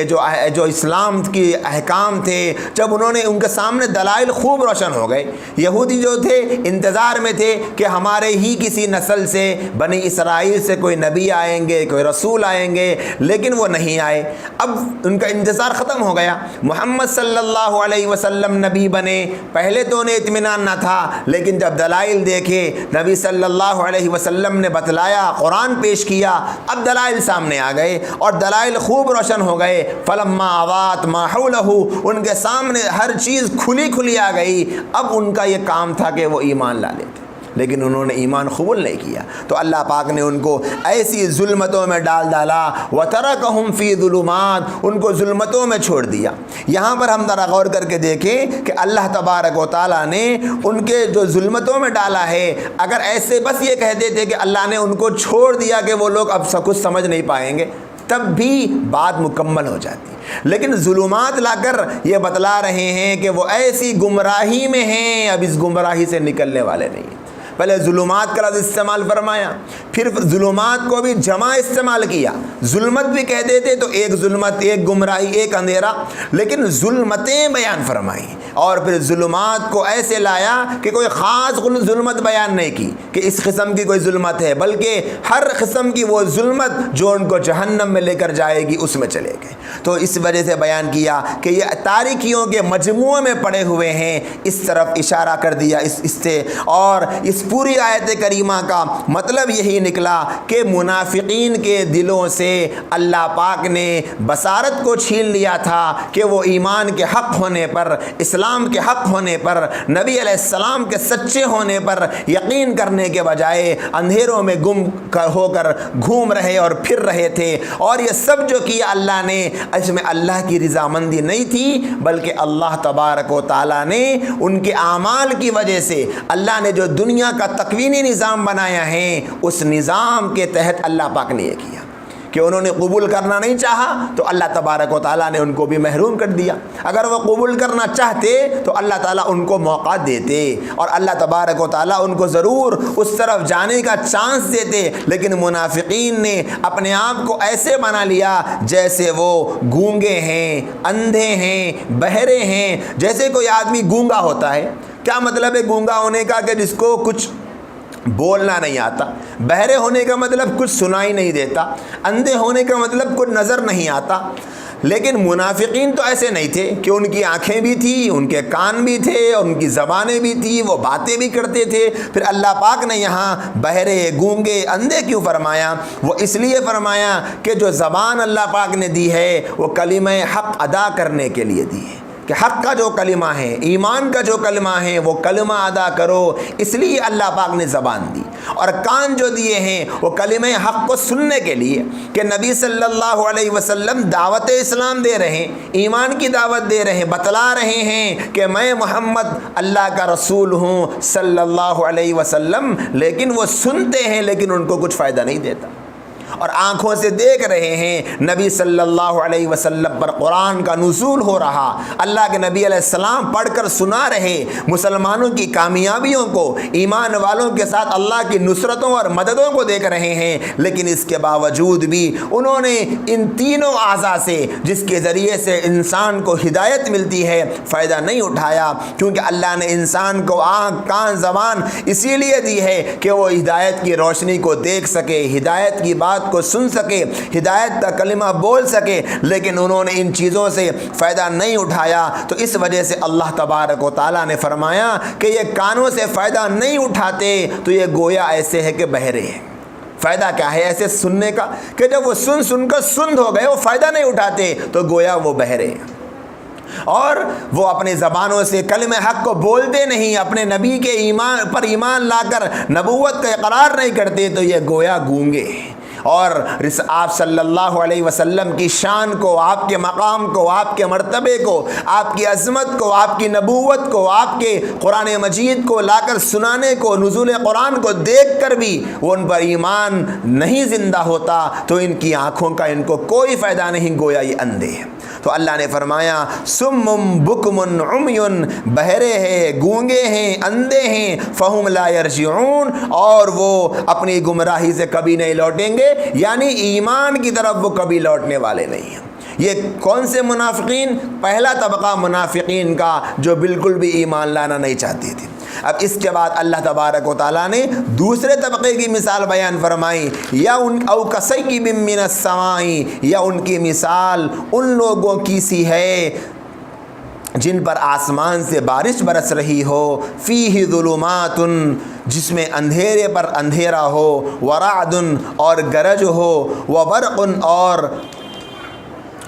جو اسلام کی احکام تھے، جب انہوں نے ان کے سامنے دلائل خوب روشن ہو گئے، یہودی جو تھے انتظار میں تھے کہ ہمارے ہی کسی نسل سے، بنی اسرائیل سے کوئی نبی آئیں گے، کوئی رسول آئیں گے، لیکن وہ نہیں آئے، اب ان کا انتظار ختم ہو گیا۔ محمد صلی اللہ علیہ وسلم نبی بنے، پہلے تو انہیں اطمینان نہ تھا، لیکن جب دلائل دیکھے، نبی صلی اللہ علیہ وسلم نے بتلایا، قرآن پیش کیا، اب دلائل سامنے آ گئے اور دلائل خوب روشن ہو گئے۔ فلما اضاءت ما حولہ، ان کے سامنے ہر چیز کھلی کھلی آ گئی، اب ان کا یہ کام تھا کہ وہ ایمان لا لیتے، لیکن انہوں نے ایمان قبول نہیں کیا، تو اللہ پاک نے ان کو ایسی ظلمتوں میں ڈال ڈالا۔ وَتَرَكَهُمْ فِي ظُلُمَاتٍ، ان کو ظلمتوں میں چھوڑ دیا۔ یہاں پر ہم ذرا غور کر کے دیکھیں کہ اللہ تبارک و تعالیٰ نے ان کے جو ظلمتوں میں ڈالا ہے، اگر ایسے بس یہ کہہ دیتے کہ اللہ نے ان کو چھوڑ دیا کہ وہ لوگ اب سب کچھ سمجھ نہیں پائیں گے، تب بھی بات مکمل ہو جاتی، لیکن ظلمات لا کر یہ بتلا رہے ہیں کہ وہ ایسی گمراہی میں ہیں، اب اس گمراہی سے نکلنے والے نہیں ہیں۔ پہلے ظلمات کا لفظ استعمال فرمایا، پھر ظلمات کو بھی جمع استعمال کیا، ظلمت بھی کہہ دیتے تو ایک ظلمت، ایک گمراہی، ایک اندھیرا، لیکن ظلمتیں بیان فرمائی، اور پھر ظلمات کو ایسے لایا کہ کوئی خاص ظلمت بیان نہیں کی کہ اس قسم کی کوئی ظلمت ہے، بلکہ ہر قسم کی وہ ظلمت جو ان کو جہنم میں لے کر جائے گی اس میں چلے گئے۔ تو اس وجہ سے بیان کیا کہ یہ تاریکیوں کے مجموعے میں پڑے ہوئے ہیں، اس طرف اشارہ کر دیا اس سے، اور اس پوری آیت کریمہ کا مطلب یہی نکلا کہ منافقین کے دلوں سے اللہ پاک نے بصارت کو چھین لیا تھا کہ وہ ایمان کے حق ہونے پر، اسلام کے حق ہونے پر، نبی علیہ السلام کے سچے ہونے پر یقین کرنے کے بجائے اندھیروں میں گم ہو کر گھوم رہے اور پھر رہے تھے، اور یہ سب جو کیا اللہ نے، اس میں اللہ کی رضامندی نہیں تھی، بلکہ اللہ تبارک و تعالیٰ نے ان کے اعمال کی وجہ سے، اللہ نے جو دنیا کا تکوینی نظام بنایا ہے، اس نظام کے تحت اللہ پاک نے یہ کیا کہ انہوں نے قبول کرنا نہیں چاہا تو اللہ تبارک و تعالیٰ نے ان کو بھی محروم کر دیا۔ اگر وہ قبول کرنا چاہتے تو اللہ تعالیٰ ان کو موقع دیتے، اور اللہ تبارک و تعالیٰ ان کو ضرور اس طرف جانے کا چانس دیتے، لیکن منافقین نے اپنے آپ کو ایسے بنا لیا جیسے وہ گونگے ہیں، اندھے ہیں، بہرے ہیں۔ جیسے کوئی آدمی گونگا ہوتا ہے، کیا مطلب ہے گونگا ہونے کا؟ کہ جس کو کچھ بولنا نہیں آتا۔ بہرے ہونے کا مطلب کچھ سنائی نہیں دیتا۔ اندھے ہونے کا مطلب کچھ نظر نہیں آتا۔ لیکن منافقین تو ایسے نہیں تھے کہ ان کی آنکھیں بھی تھیں، ان کے کان بھی تھے، اور ان کی زبانیں بھی تھیں، وہ باتیں بھی کرتے تھے۔ پھر اللہ پاک نے یہاں بہرے، گونگے، اندھے کیوں فرمایا؟ وہ اس لیے فرمایا کہ جو زبان اللہ پاک نے دی ہے وہ کلمہ حق ادا کرنے کے لیے دی ہے، کہ حق کا جو کلمہ ہے، ایمان کا جو کلمہ ہے، وہ کلمہ ادا کرو۔ اس لیے اللہ پاک نے زبان دی اور کان جو دیے ہیں وہ کلمہ حق کو سننے کے لیے، کہ نبی صلی اللہ علیہ وسلم دعوت اسلام دے رہے ہیں، ایمان کی دعوت دے رہے ہیں، بتلا رہے ہیں کہ میں محمد اللہ کا رسول ہوں صلی اللہ علیہ وسلم، لیکن وہ سنتے ہیں لیکن ان کو کچھ فائدہ نہیں دیتا، اور آنکھوں سے دیکھ رہے ہیں نبی صلی اللہ علیہ وسلم پر قرآن کا نزول ہو رہا، اللہ کے نبی علیہ السلام پڑھ کر سنا رہے، مسلمانوں کی کامیابیوں کو، ایمان والوں کے ساتھ اللہ کی نصرتوں اور مددوں کو دیکھ رہے ہیں، لیکن اس کے باوجود بھی انہوں نے ان تینوں اعضاء سے جس کے ذریعے سے انسان کو ہدایت ملتی ہے فائدہ نہیں اٹھایا، کیونکہ اللہ نے انسان کو آنکھ، کان، زبان اسی لیے دی ہے کہ وہ ہدایت کی روشنی کو دیکھ سکے، ہدایت کی بات کو سن سکے، ہدایت کا کلمہ بول سکے، لیکن انہوں نے ان چیزوں سے فائدہ نہیں اٹھایا۔ تو اس وجہ سے اللہ تبارک و تعالیٰ نے فرمایا کہ یہ کانوں سے فائدہ نہیں اٹھاتے تو یہ گویا ایسے ہے کہ بہرے ہیں۔ فائدہ کیا ہے ایسے سننے کا کہ جب وہ سن کر سند ہو گئے، وہ فائدہ نہیں اٹھاتے تو گویا وہ بہرے ہیں، اور وہ اپنے زبانوں سے کلمہ حق کو بولتے نہیں، اپنے نبی کے ایمان پر ایمان لا کر نبوت کا اقرار نہیں کرتے تو یہ گویا گونگے ہیں، اور آپ صلی اللہ علیہ وسلم کی شان کو، آپ کے مقام کو، آپ کے مرتبے کو، آپ کی عظمت کو، آپ کی نبوت کو، آپ کے قرآن مجید کو لا کر سنانے کو، نزول قرآن کو دیکھ کر بھی وہ ان پر ایمان نہیں زندہ ہوتا تو ان کی آنکھوں کا ان کو کوئی فائدہ نہیں، گویا یہ اندھے ہیں۔ تو اللہ نے فرمایا سم بکم عمی، بہرے ہیں، گونگے ہیں، اندھے ہیں، فہم لا یرجعون، اور وہ اپنی گمراہی سے کبھی نہیں لوٹیں گے، یعنی ایمان کی طرف وہ کبھی لوٹنے والے نہیں ہیں۔ یہ کون سے منافقین؟ پہلا طبقہ منافقین کا جو بالکل بھی ایمان لانا نہیں چاہتی تھی۔ اب اس کے بعد اللہ تبارک و تعالیٰ نے دوسرے طبقے کی مثال بیان فرمائی، یا ان او کصیب من السماء، یا ان کی مثال ان لوگوں کی سی ہے جن پر آسمان سے بارش برس رہی ہو، فیہ ظلمات، جس میں اندھیرے پر اندھیرا ہو، ورعد، اور گرج ہو، وبرق، اور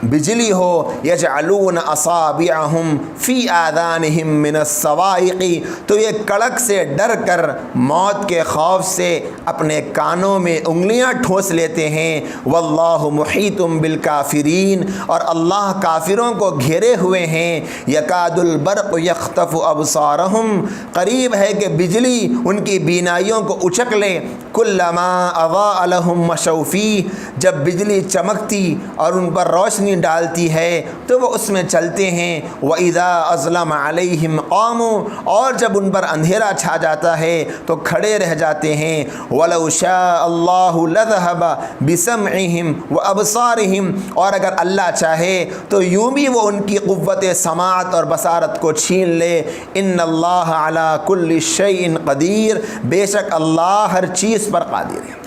بجلی ہو، یجعلون اصابعہم فی آذانہم من الصواعق، تو یہ کڑک سے ڈر کر، موت کے خوف سے اپنے کانوں میں انگلیاں ٹھونس لیتے ہیں، واللہ محیط بالکافرین، اور اللہ کافروں کو گھیرے ہوئے ہیں، یکاد البرق یخطف ابصارہم، قریب ہے کہ بجلی ان کی بینائیوں کو اچک لے، کلما اضاء لہم مشوا فیہ، جب بجلی چمکتی اور ان پر روشنی ڈالتی ہے تو وہ اس میں چلتے ہیں، وَإِذَا أَظْلَمَ عَلَيْهِمْ قَامُوا، اور جب ان پر اندھیرا چھا جاتا ہے تو کھڑے رہ جاتے ہیں، وَلَوْ شَاءَ اللَّهُ لَذَهَبَ بِسَمْعِهِمْ وَأَبْصَارِهِمْ، اور اگر اللہ چاہے تو یوں بھی وہ ان کی قوت سماعت اور بصارت کو چھین لے، إِنَّ اللَّهَ عَلَى كُلِّ شَيْءٍ قدیر، بے شک اللہ ہر چیز پر قادر ہے۔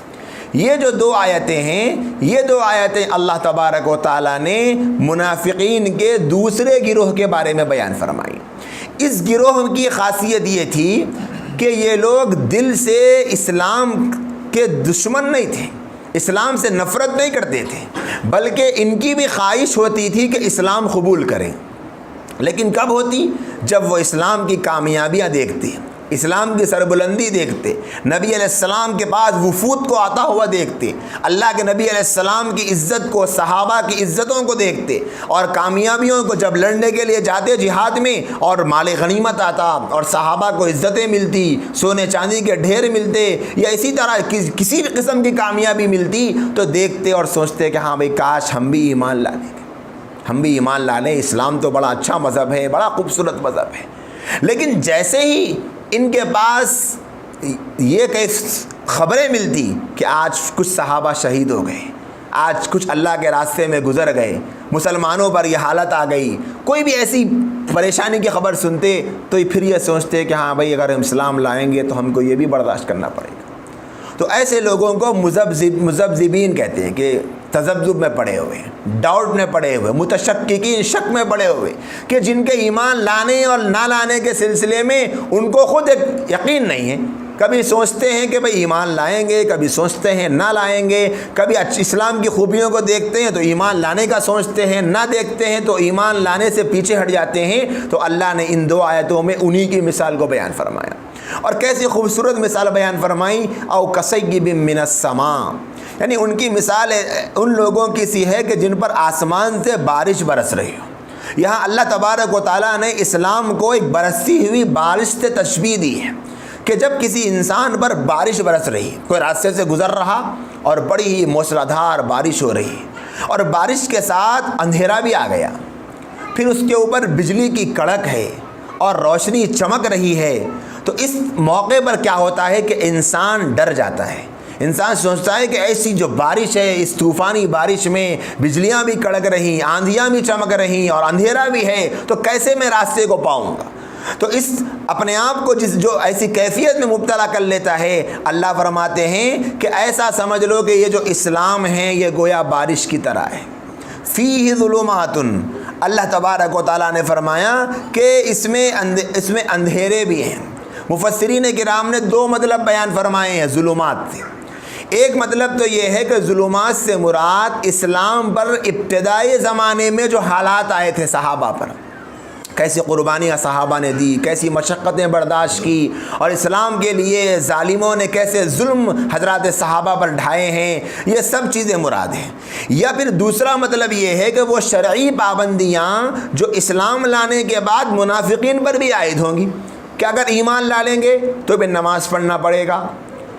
یہ جو دو آیتیں ہیں، یہ دو آیتیں اللہ تبارک و تعالیٰ نے منافقین کے دوسرے گروہ کے بارے میں بیان فرمائی۔ اس گروہ کی خاصیت یہ تھی کہ یہ لوگ دل سے اسلام کے دشمن نہیں تھے، اسلام سے نفرت نہیں کرتے تھے، بلکہ ان کی بھی خواہش ہوتی تھی کہ اسلام قبول کریں، لیکن کب ہوتی؟ جب وہ اسلام کی کامیابیاں دیکھتے، اسلام کی سربلندی دیکھتے، نبی علیہ السلام کے پاس وفود کو آتا ہوا دیکھتے، اللہ کے نبی علیہ السلام کی عزت کو، صحابہ کی عزتوں کو دیکھتے، اور کامیابیوں کو، جب لڑنے کے لیے جاتے جہاد میں اور مال غنیمت آتا اور صحابہ کو عزتیں ملتی، سونے چاندی کے ڈھیر ملتے، یا اسی طرح کسی بھی قسم کی کامیابی ملتی تو دیکھتے اور سوچتے کہ ہاں بھائی کاش ہم بھی ایمان لا لیں، ہم بھی ایمان لا لیں، اسلام تو بڑا اچھا مذہب ہے، بڑا خوبصورت مذہب ہے۔ لیکن جیسے ہی ان کے پاس یہ کہ خبریں ملتی کہ آج کچھ صحابہ شہید ہو گئے، آج کچھ اللہ کے راستے میں گزر گئے، مسلمانوں پر یہ حالت آ گئی، کوئی بھی ایسی پریشانی کی خبر سنتے تو پھر یہ سوچتے کہ ہاں بھائی اگر ہم اسلام لائیں گے تو ہم کو یہ بھی برداشت کرنا پڑے گا۔ تو ایسے لوگوں کو مذبذبین کہتے ہیں، کہ تذبذب میں پڑے ہوئے، ڈاؤٹ میں پڑے ہوئے، متشککین، شک میں پڑے ہوئے، کہ جن کے ایمان لانے اور نہ لانے کے سلسلے میں ان کو خود ایک یقین نہیں ہے، کبھی سوچتے ہیں کہ بھئی ایمان لائیں گے، کبھی سوچتے ہیں نہ لائیں گے، کبھی اسلام کی خوبیوں کو دیکھتے ہیں تو ایمان لانے کا سوچتے ہیں، نہ دیکھتے ہیں تو ایمان لانے سے پیچھے ہٹ جاتے ہیں۔ تو اللہ نے ان 2 آیتوں میں انہی کی مثال کو بیان فرمایا، اور کیسی خوبصورت مثال بیان فرمائی، او کصیب من السماء، یعنی ان کی مثال ان لوگوں کی سی ہے کہ جن پر آسمان سے بارش برس رہی ہو۔ یہاں اللہ تبارک و تعالیٰ نے اسلام کو ایک برستی ہوئی بارش سے تشبیہ دی ہے کہ جب کسی انسان پر بارش برس رہی، کوئی راستے سے گزر رہا اور بڑی ہی موسلادھار بارش ہو رہی، اور بارش کے ساتھ اندھیرا بھی آ گیا، پھر اس کے اوپر بجلی کی کڑک ہے اور روشنی چمک رہی ہے، تو اس موقع پر کیا ہوتا ہے کہ انسان ڈر جاتا ہے۔ انسان سوچتا ہے کہ ایسی جو بارش ہے، اس طوفانی بارش میں بجلیاں بھی کڑک رہی، آندھیاں بھی چمک رہی اور اندھیرا بھی ہے، تو کیسے میں راستے کو پاؤں گا؟ تو اس اپنے آپ کو جو ایسی کیفیت میں مبتلا کر لیتا ہے، اللہ فرماتے ہیں کہ ایسا سمجھ لو کہ یہ جو اسلام ہے یہ گویا بارش کی طرح ہے۔ فیہ ظلمات، اللہ تبارک و تعالیٰ نے فرمایا کہ اس میں اندھیرے بھی ہیں۔ مفسرین کرام نے 2 مطلب بیان فرمائے ہیں ظلمات سے۔ ایک مطلب تو یہ ہے کہ ظلمات سے مراد اسلام پر ابتدائی زمانے میں جو حالات آئے تھے صحابہ پر، کیسی قربانیاں صحابہ نے دی، کیسی مشقتیں برداشت کی، اور اسلام کے لیے ظالموں نے کیسے ظلم حضرات صحابہ پر ڈھائے ہیں، یہ سب چیزیں مراد ہیں۔ یا پھر دوسرا مطلب یہ ہے کہ وہ شرعی پابندیاں جو اسلام لانے کے بعد منافقین پر بھی عائد ہوں گی، کہ اگر ایمان لا لیں گے تو پھر نماز پڑھنا پڑے گا،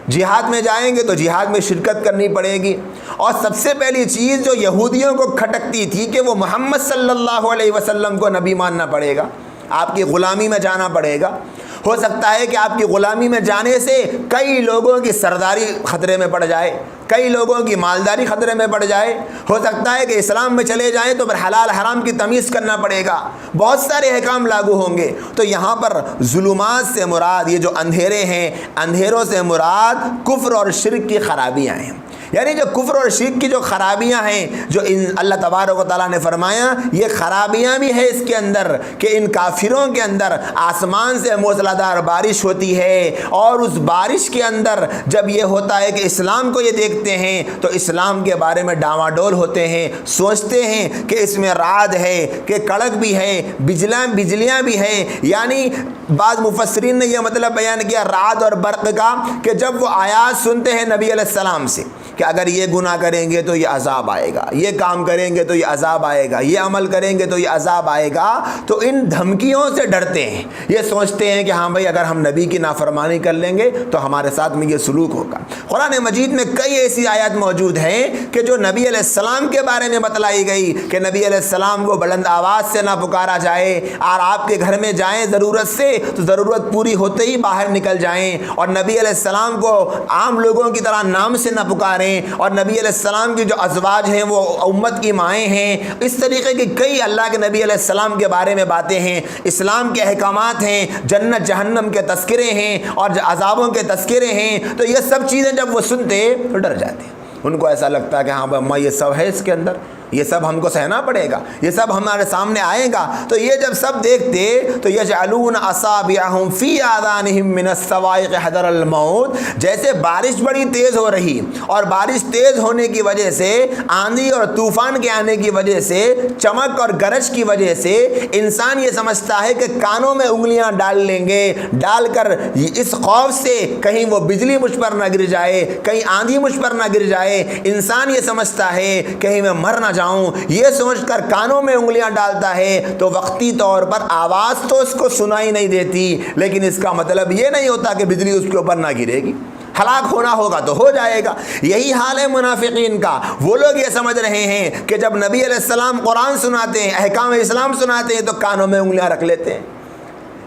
جہاد میں جائیں گے تو جہاد میں شرکت کرنی پڑے گی، اور سب سے پہلی چیز جو یہودیوں کو کھٹکتی تھی کہ وہ محمد صلی اللہ علیہ وسلم کو نبی ماننا پڑے گا، آپ کی غلامی میں جانا پڑے گا۔ ہو سکتا ہے کہ آپ کی غلامی میں جانے سے کئی لوگوں کی سرداری خطرے میں پڑ جائے، کئی لوگوں کی مالداری خطرے میں پڑ جائے، ہو سکتا ہے کہ اسلام میں چلے جائیں تو پھر حلال حرام کی تمیز کرنا پڑے گا، بہت سارے احکام لاگو ہوں گے۔ تو یہاں پر ظلمات سے مراد یہ جو اندھیرے ہیں، اندھیروں سے مراد کفر اور شرک کی خرابیاں ہیں، یعنی جو کفر اور شرک کی جو خرابیاں ہیں، جو اللہ تبارک و تعالیٰ نے فرمایا یہ خرابیاں بھی ہے اس کے اندر، کہ ان کافروں کے اندر آسمان سے موسلادھار بارش ہوتی ہے، اور اس بارش کے اندر جب یہ ہوتا ہے کہ اسلام کو یہ دیکھتے ہیں تو اسلام کے بارے میں ڈاواڈول ہوتے ہیں، سوچتے ہیں کہ اس میں رعد ہے، کہ کڑک بھی ہے، بجلیاں بھی ہیں۔ یعنی بعض مفسرین نے یہ مطلب بیان کیا رعد اور برق کا، کہ جب وہ آیات سنتے ہیں نبی علیہ السلام سے کہ اگر یہ گناہ کریں گے تو یہ عذاب آئے گا، یہ کام کریں گے تو یہ عذاب آئے گا، یہ عمل کریں گے تو یہ عذاب آئے گا، تو ان دھمکیوں سے ڈرتے ہیں، یہ سوچتے ہیں کہ ہاں بھائی اگر ہم نبی کی نافرمانی کر لیں گے تو ہمارے ساتھ میں یہ سلوک ہوگا۔ قرآن مجید میں کئی ایسی آیات موجود ہیں کہ جو نبی علیہ السلام کے بارے میں بتلائی گئی کہ نبی علیہ السلام کو بلند آواز سے نہ پکارا جائے، اور آپ کے گھر میں جائیں ضرورت سے تو ضرورت پوری ہوتے ہی باہر نکل جائیں، اور نبی علیہ السلام کو عام لوگوں کی طرح نام سے نہ پکاریں، اور نبی علیہ السلام کی جو ازواج ہیں وہ امت کی مائیں ہیں۔ اس طریقے کی کئی اللہ کے نبی علیہ السلام کے بارے میں باتیں ہیں، اسلام کے احکامات ہیں، جنت جہنم کے تذکرے ہیں اور عذابوں کے تذکرے ہیں۔ تو یہ سب چیزیں جب وہ سنتے تو ڈر جاتے، ان کو ایسا لگتا ہے کہ ہاں بھائی یہ سب ہے اس کے اندر، یہ سب ہم کو سہنا پڑے گا، یہ سب ہمارے سامنے آئے گا۔ تو یہ جب سب دیکھتے تو یجعلون اصابعہم فی آذانہم من الصواعق حذر الموت، جیسے بارش بڑی تیز ہو رہی، اور بارش تیز ہونے کی وجہ سے، آندھی اور طوفان کے آنے کی وجہ سے، چمک اور گرج کی وجہ سے انسان یہ سمجھتا ہے کہ کانوں میں انگلیاں ڈال لیں گے، ڈال کر اس خوف سے کہیں وہ بجلی مجھ پر نہ گر جائے، کہیں آندھی مجھ پر نہ گر جائے، انسان یہ سمجھتا ہے کہیں میں مر نہ جاؤں، یہ سوچ کر کانوں میں انگلیاں ڈالتا ہے، تو وقتی طور پر آواز تو اس کو سنائی نہیں دیتی، لیکن اس کا مطلب یہ نہیں ہوتا کہ بجلی اس کے اوپر نہ گرے گی، ہلاک ہونا ہوگا تو ہو جائے گا۔ یہی حال ہے منافقین کا، وہ لوگ یہ سمجھ رہے ہیں کہ جب نبی علیہ السلام قرآن سناتے ہیں، احکام اسلام سناتے ہیں تو کانوں میں انگلیاں رکھ لیتے ہیں،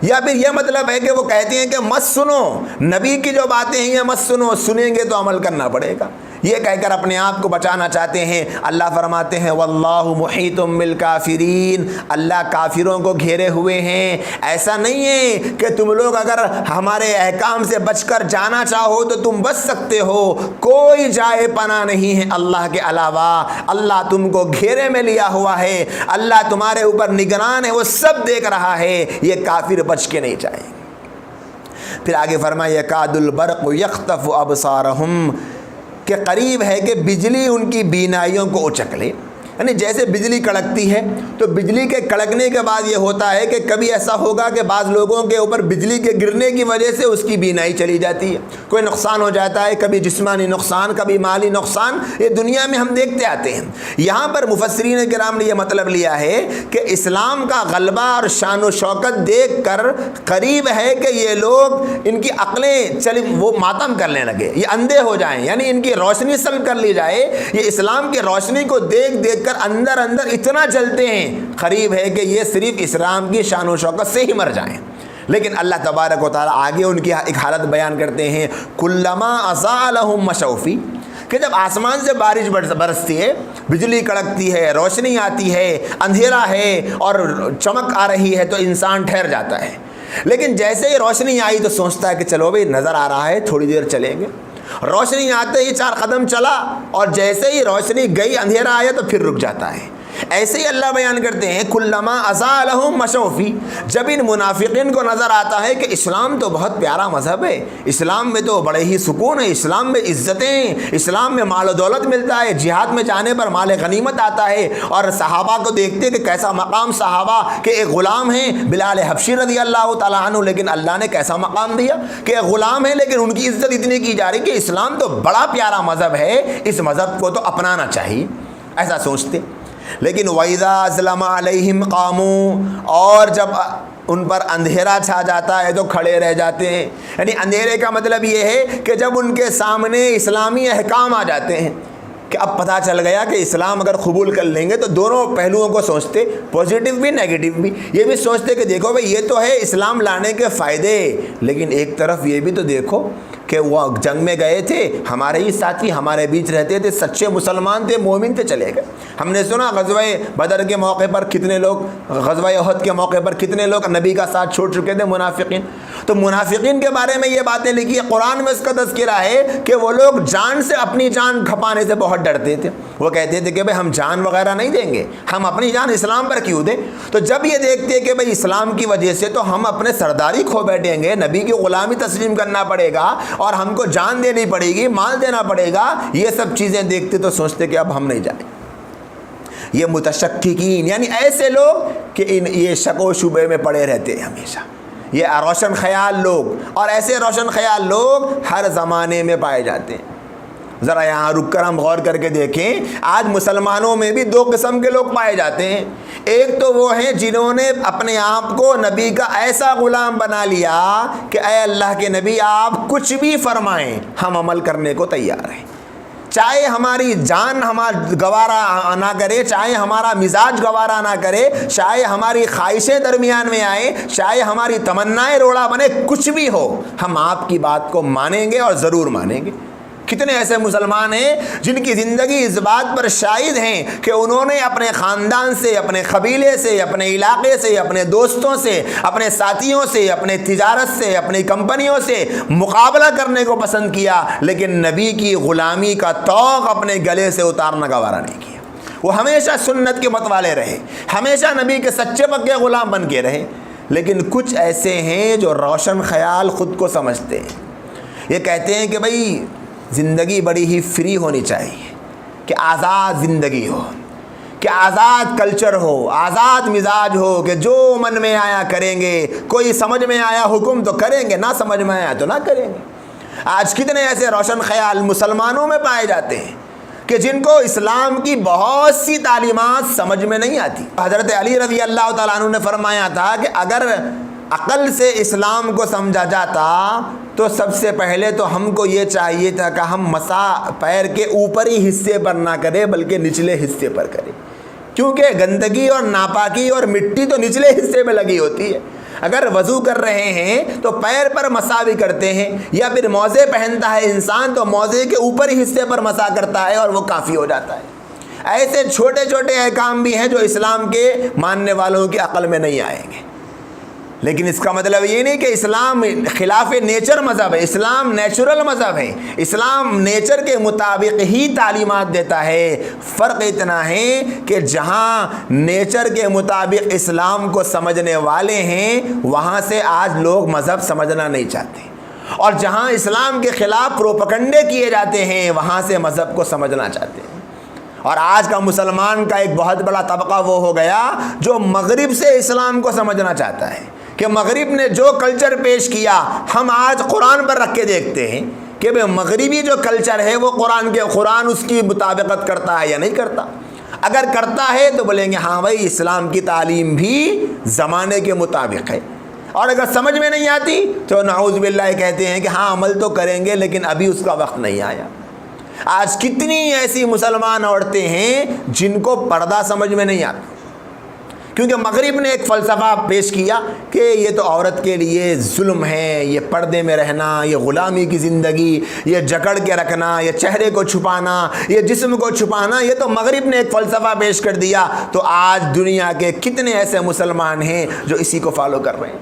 یا پھر یہ مطلب ہے کہ وہ کہتے ہیں کہ مت سنو، نبی کی جو باتیں ہیں یہ مت سنو، سنیں گے تو عمل کرنا پڑے گا، یہ کہہ کر اپنے آپ کو بچانا چاہتے ہیں۔ اللہ فرماتے ہیں واللہ محیط بالکافرین، اللہ کافروں کو گھیرے ہوئے ہیں۔ ایسا نہیں ہے کہ تم لوگ اگر ہمارے احکام سے بچ کر جانا چاہو تو تم بچ سکتے ہو، کوئی جائے پناہ نہیں ہے اللہ کے علاوہ، اللہ تم کو گھیرے میں لیا ہوا ہے، اللہ تمہارے اوپر نگران ہے، وہ سب دیکھ رہا ہے، یہ کافر بچ کے نہیں جائیں۔ پھر آگے فرمایا یکاد البرق یخطف ابصارہم، کہ قریب ہے کہ بجلی ان کی بینائیوں کو اچک لے. یعنی جیسے بجلی کڑکتی ہے تو بجلی کے کڑکنے کے بعد یہ ہوتا ہے کہ کبھی ایسا ہوگا کہ بعض لوگوں کے اوپر بجلی کے گرنے کی وجہ سے اس کی بینائی چلی جاتی ہے، کوئی نقصان ہو جاتا ہے، کبھی جسمانی نقصان، کبھی مالی نقصان، یہ دنیا میں ہم دیکھتے آتے ہیں. یہاں پر مفسرین کرام نے یہ مطلب لیا ہے کہ اسلام کا غلبہ اور شان و شوکت دیکھ کر قریب ہے کہ یہ لوگ، ان کی عقلیں چلی وہ ماتم کرنے لگے، یہ اندھے ہو جائیں، یعنی ان کی روشنی سلب کر لی جائے. یہ اسلام کی روشنی کو دیکھ دیکھ کر اندر اندر اتنا جلتے ہیں، قریب ہے کہ یہ صرف اسلام کی شان و شوکت سے ہی مر جائیں. لیکن اللہ تبارک و تعالیٰ آگے ان کی ایک حالت بیان کرتے ہیں، کلما اضاء لهم مشوا فی، کہ جب آسمان سے بارش برستی ہے، بجلی کڑکتی ہے، روشنی آتی ہے، اندھیرا ہے اور چمک آ رہی ہے تو انسان ٹھہر جاتا ہے. لیکن جیسے ہی روشنی آئی تو سوچتا ہے کہ چلو بھائی نظر آ رہا ہے، تھوڑی دیر چلیں گے. روشنی آتے ہی 4 قدم چلا اور جیسے ہی روشنی گئی، اندھیرا آیا تو پھر رک جاتا ہے. ایسے ہی اللہ بیان کرتے ہیں کلما اضاء لهم مشوا فی، جب ان منافقین کو نظر آتا ہے کہ اسلام تو بہت پیارا مذہب ہے، اسلام میں تو بڑے ہی سکون ہے، اسلام میں عزتیں، اسلام میں مال و دولت ملتا ہے، جہاد میں جانے پر مال غنیمت آتا ہے، اور صحابہ کو دیکھتے کہ کیسا مقام، صحابہ کے ایک غلام ہیں بلال حبشی رضی اللہ تعالیٰ عنہ، لیکن اللہ نے کیسا مقام دیا کہ ایک غلام ہے لیکن ان کی عزت اتنی کی جا رہی کہ اسلام تو بڑا پیارا مذہب ہے، اس مذہب کو تو اپنانا چاہیے، ایسا سوچتے. لیکن وَإِذَا أَظْلَمَ عَلَيْهِمْ قَامُوا، اور جب ان پر اندھیرا چھا جاتا ہے تو کھڑے رہ جاتے ہیں. یعنی اندھیرے کا مطلب یہ ہے کہ جب ان کے سامنے اسلامی احکام آ جاتے ہیں کہ اب پتہ چل گیا کہ اسلام اگر قبول کر لیں گے تو دونوں پہلوؤں کو سوچتے، پازیٹیو بھی نیگیٹو بھی. یہ بھی سوچتے کہ دیکھو بھائی یہ تو ہے اسلام لانے کے فائدے، لیکن ایک طرف یہ بھی تو دیکھو کہ وہ جنگ میں گئے تھے، ہمارے ہی ساتھی ہمارے بیچ رہتے تھے، سچے مسلمان تھے، مومن تھے، چلے گئے. ہم نے سنا غزوہ بدر کے موقع پر کتنے لوگ، غزوہ احد کے موقع پر کتنے لوگ نبی کا ساتھ چھوڑ چکے تھے، منافقین. تو منافقین کے بارے میں یہ باتیں لکھی ہے قرآن میں، اس کا تذکرہ ہے کہ وہ لوگ جان سے، اپنی جان کھپانے سے بہت ڈرتے تھے. وہ کہتے تھے کہ بھائی ہم جان وغیرہ نہیں دیں گے، ہم اپنی جان اسلام پر کیوں دیں. تو جب یہ دیکھتے کہ بھائی اسلام کی وجہ سے تو ہم اپنے سرداری کھو بیٹھیں گے، نبی کی غلامی تسلیم کرنا پڑے گا اور ہم کو جان دینی پڑے گی، مال دینا پڑے گا، یہ سب چیزیں دیکھتے تو سوچتے کہ اب ہم نہیں جائیں. یہ متشککین یعنی ایسے لوگ کہ یہ شک و شبے میں پڑے رہتے ہیں ہمیشہ، یہ روشن خیال لوگ، اور ایسے روشن خیال لوگ ہر زمانے میں پائے جاتے ہیں. ذرا یہاں رک کر ہم غور کر کے دیکھیں، آج مسلمانوں میں بھی 2 قسم کے لوگ پائے جاتے ہیں. ایک تو وہ ہیں جنہوں نے اپنے آپ کو نبی کا ایسا غلام بنا لیا کہ اے اللہ کے نبی آپ کچھ بھی فرمائیں ہم عمل کرنے کو تیار ہیں، چاہے ہماری جان گوارا نہ کرے، چاہے ہمارا مزاج گوارا نہ کرے، چاہے ہماری خواہشیں درمیان میں آئیں، چاہے ہماری تمنائیں روڑا بنے، کچھ بھی ہو ہم آپ کی بات کو مانیں گے اور ضرور مانیں گے. کتنے ایسے مسلمان ہیں جن کی زندگی اس بات پر شاہد ہیں کہ انہوں نے اپنے خاندان سے، اپنے قبیلے سے، اپنے علاقے سے، اپنے دوستوں سے، اپنے ساتھیوں سے، اپنے تجارت سے، اپنی کمپنیوں سے مقابلہ کرنے کو پسند کیا، لیکن نبی کی غلامی کا طوق اپنے گلے سے اتارنا گوارا نہیں کیا. وہ ہمیشہ سنت کے متوالے رہے، ہمیشہ نبی کے سچے پکے غلام بن کے رہے. لیکن کچھ ایسے ہیں جو روشن خیال خود کو سمجھتے ہیں، یہ کہتے ہیں کہ بھائی زندگی بڑی ہی فری ہونی چاہیے، کہ آزاد زندگی ہو، کہ آزاد کلچر ہو، آزاد مزاج ہو، کہ جو من میں آیا کریں گے، کوئی سمجھ میں آیا حکم تو کریں گے، نہ سمجھ میں آیا تو نہ کریں گے. آج کتنے ایسے روشن خیال مسلمانوں میں پائے جاتے ہیں کہ جن کو اسلام کی بہت سی تعلیمات سمجھ میں نہیں آتی. حضرت علی رضی اللہ تعالیٰ عنہ نے فرمایا تھا کہ اگر عقل سے اسلام کو سمجھا جاتا تو سب سے پہلے تو ہم کو یہ چاہیے تھا کہ ہم مسا پیر کے اوپری حصے پر نہ کریں بلکہ نچلے حصے پر کریں، کیونکہ گندگی اور ناپاکی اور مٹی تو نچلے حصے میں لگی ہوتی ہے. اگر وضو کر رہے ہیں تو پیر پر مسا بھی کرتے ہیں، یا پھر موزے پہنتا ہے انسان تو موزے کے اوپری حصے پر مسا کرتا ہے اور وہ کافی ہو جاتا ہے. ایسے چھوٹے چھوٹے احکام بھی ہیں جو اسلام کے ماننے والوں کی عقل میں نہیں آئیں گے. لیکن اس کا مطلب یہ نہیں کہ اسلام خلاف نیچر مذہب ہے، اسلام نیچرل مذہب ہے، اسلام نیچر کے مطابق ہی تعلیمات دیتا ہے. فرق اتنا ہے کہ جہاں نیچر کے مطابق اسلام کو سمجھنے والے ہیں وہاں سے آج لوگ مذہب سمجھنا نہیں چاہتے. اور جہاں اسلام کے خلاف پروپیگنڈے کیے جاتے ہیں وہاں سے مذہب کو سمجھنا چاہتے ہیں۔ اور آج کا مسلمان کا ایک بہت بڑا طبقہ وہ ہو گیا جو مغرب سے اسلام کو سمجھنا چاہتا ہے کہ مغرب نے جو کلچر پیش کیا ہم آج قرآن پر رکھ کے دیکھتے ہیں کہ بھئی مغربی جو کلچر ہے وہ قرآن اس کی مطابقت کرتا ہے یا نہیں کرتا۔ اگر کرتا ہے تو بولیں گے ہاں بھائی اسلام کی تعلیم بھی زمانے کے مطابق ہے، اور اگر سمجھ میں نہیں آتی تو نعوذ باللہ کہتے ہیں کہ ہاں عمل تو کریں گے لیکن ابھی اس کا وقت نہیں آیا۔ آج کتنی ایسی مسلمان عورتیں ہیں جن کو پردہ سمجھ میں نہیں آتا، کیونکہ مغرب نے ایک فلسفہ پیش کیا کہ یہ تو عورت کے لیے ظلم ہے، یہ پردے میں رہنا، یہ غلامی کی زندگی، یہ جکڑ کے رکھنا، یہ چہرے کو چھپانا، یہ جسم کو چھپانا، یہ تو مغرب نے ایک فلسفہ پیش کر دیا۔ تو آج دنیا کے کتنے ایسے مسلمان ہیں جو اسی کو فالو کر رہے ہیں۔